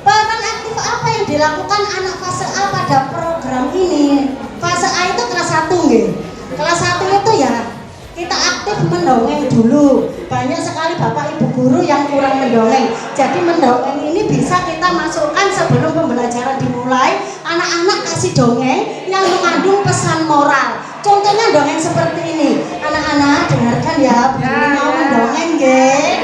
peran aktif apa yang yang dilakukan anak fase A pada program ini. Fase A itu kelas 1 nggih. Kelas 1 itu ya kita aktif mendongeng dulu. Banyak sekali Bapak Ibu guru yang kurang mendongeng. Jadi mendongeng ini bisa kita masukkan sebelum pembelajaran dimulai. Anak-anak kasih dongeng yang mengandung pesan moral. Contohnya dongeng seperti ini. Anak-anak dengarkan ya, mau mendongeng nggih.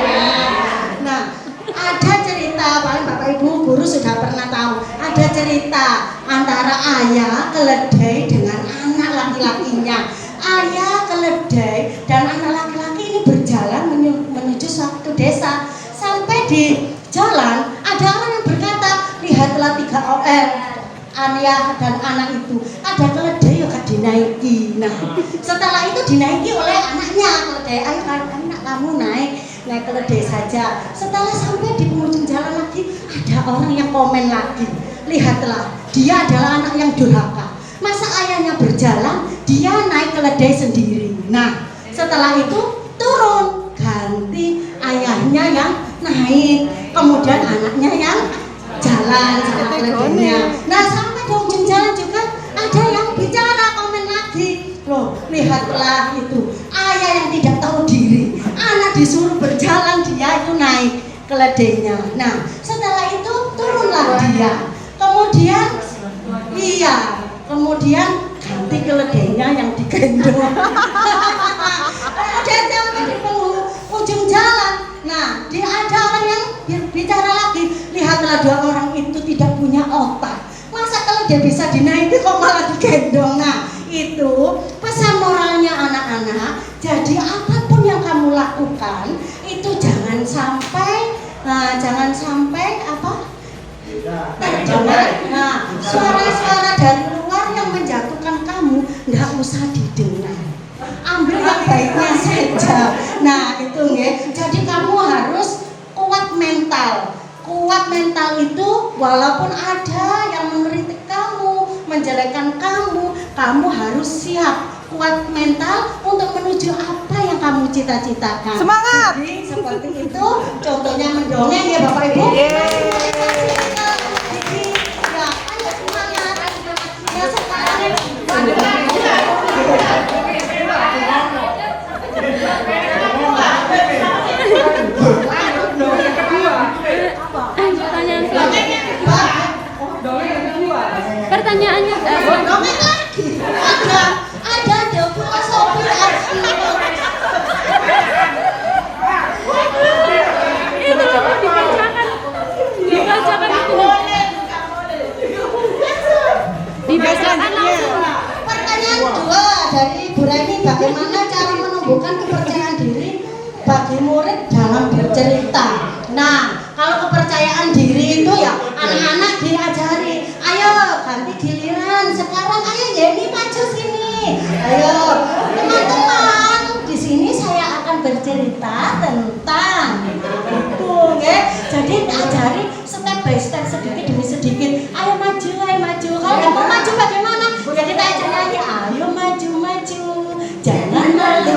Nah, ada cerita, paling Bapak Ibu guru sudah pernah tahu. Ada cerita antara ayah keledai dengan anak laki-lakinya. Ayah keledai dan anak laki-laki ini berjalan menuju suatu desa. Sampai di jalan ada orang yang berkata, lihatlah 3 orang, ayah dan anak itu, ada keledai yang dinaiki. Nah, setelah itu dinaiki oleh anaknya keledai. Ayo anak kamu naik keledai saja. Setelah sampai di penghujung jalan lagi, ada orang yang komen lagi, lihatlah, dia adalah anak yang durhaka. Masa ayahnya berjalan, dia naik keledai sendiri. Nah, setelah itu turun, ganti ayahnya yang naik, kemudian anaknya yang jalan sama keledainya. Nah, sampai di ujung jalan juga ada yang bicara, komen lagi, loh lihatlah itu ayah yang tidak tahu diri, anak disuruh berjalan, dia itu naik keledainya. Nah, setelah itu turunlah dia, kemudian ganti keledainya yang digendong. Kemudian sampai di ujung jalan, nah ada orang yang bicara lagi, lihatlah 2 orang itu tidak punya otak. Masa keledai bisa dinaiki kok malah digendong? Nah, itu pesan moralnya anak-anak. Jadi apapun yang kamu lakukan itu jangan sampai apa? Terdengar. Nah, suara-suara dari luar yang menjatuhkan kamu nggak usah didengar. Ambil yang baiknya saja. Nah, itu nggih. Jadi kamu harus kuat mental. Kuat mental itu walaupun ada yang mengkritik kamu, menjelekkan kamu harus siap. Kuat mental untuk menuju apa yang kamu cita-citakan. Semangat! Jadi seperti itu contohnya mendongeng ya Bapak Ibu. Pertanyaannya dongeng lagi. Ada filosofi itu coba dibacakan dibacakan langsung. Pertanyaan kedua dari Bu Reni, bagaimana cara menumbuhkan kepercayaan diri bagi murid dalam bercerita? Nah, kalau kepercayaan diri itu ya anak-anak diajari, ayo ganti giliran, sekarang ayo Yeni maju sini, ayo teman-teman di sini saya akan bercerita tentang itu, ya. Jadi diajari step by step, sedikit demi sedikit, ayo maju. Kalau nggak mau maju bagaimana? Ya kita ajari aja, ayo maju, jangan malu,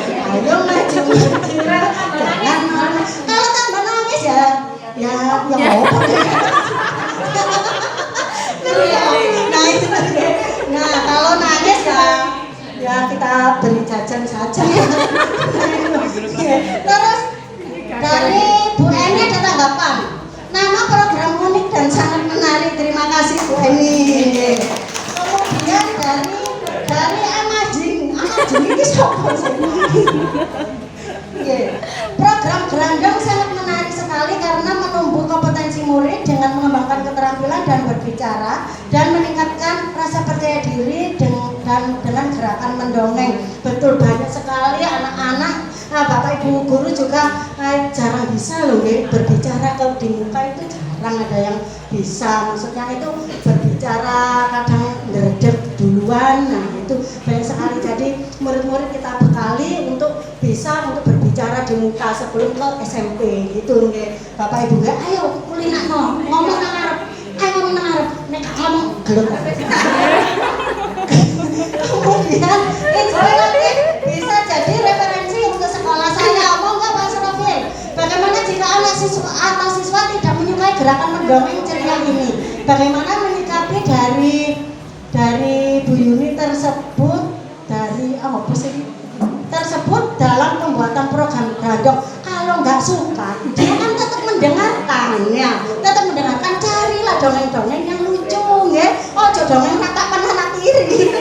ayo maju, jangan malu. Kalau tambah nangis ya nah kalau nangis ya kita beri jajan saja. Terus dari Bu Eni ada tanggapan, nama program unik dan sangat menarik, terima kasih Bu Eni. Kemudian dari Amajing ini siapa sih? Program Gerandong sangat menarik sekali karena menumbuh kompetensi murid dengan mengembangkan keterampilan dan berbicara dan meningkatkan rasa percaya diri dengan gerakan mendongeng. Betul, banyak sekali anak-anak, Bapak Ibu guru juga jarang bisa loh berbicara di muka, itu jarang ada yang bisa. Maksudnya itu berbicara kadang ngerdek duluan, nah itu banyak sekali. Jadi murid-murid kita bekali untuk bisa berbicara di muka sebelum ke SMP gitu nggih. Bapak Ibu nggih, ayo kulinakno, ngomong nang arep. Ngomong nang arep, nek ngomong gelem. Kemudian inspiratif bisa jadi referensi untuk sekolah saya. Monggo Pak Surafil, bagaimana jika anak siswa atau siswa tidak menyukai gerakan mendongeng ceria ini? bagaimana menyikapi dari Bu Yuni tersebut tersebut dalam pembuatan program Gandok. Kalau nggak suka, dia kan tetap mendengarkan ya, tetap mendengarkan. Carilah dongeng-dongeng yang lucu, ya. Oh, dongeng rata kanan kiri.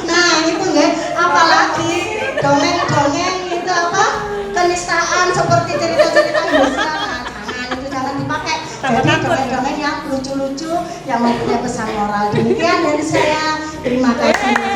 Nah, itu ya. Apalagi dongeng-dongeng itu apa? Kenistaan seperti cerita-cerita Indonesia. Jangan dipakai. Jadi dongeng-dongeng yang lucu-lucu yang mempunyai pesan moral. Demikian dari saya. Terima kasih.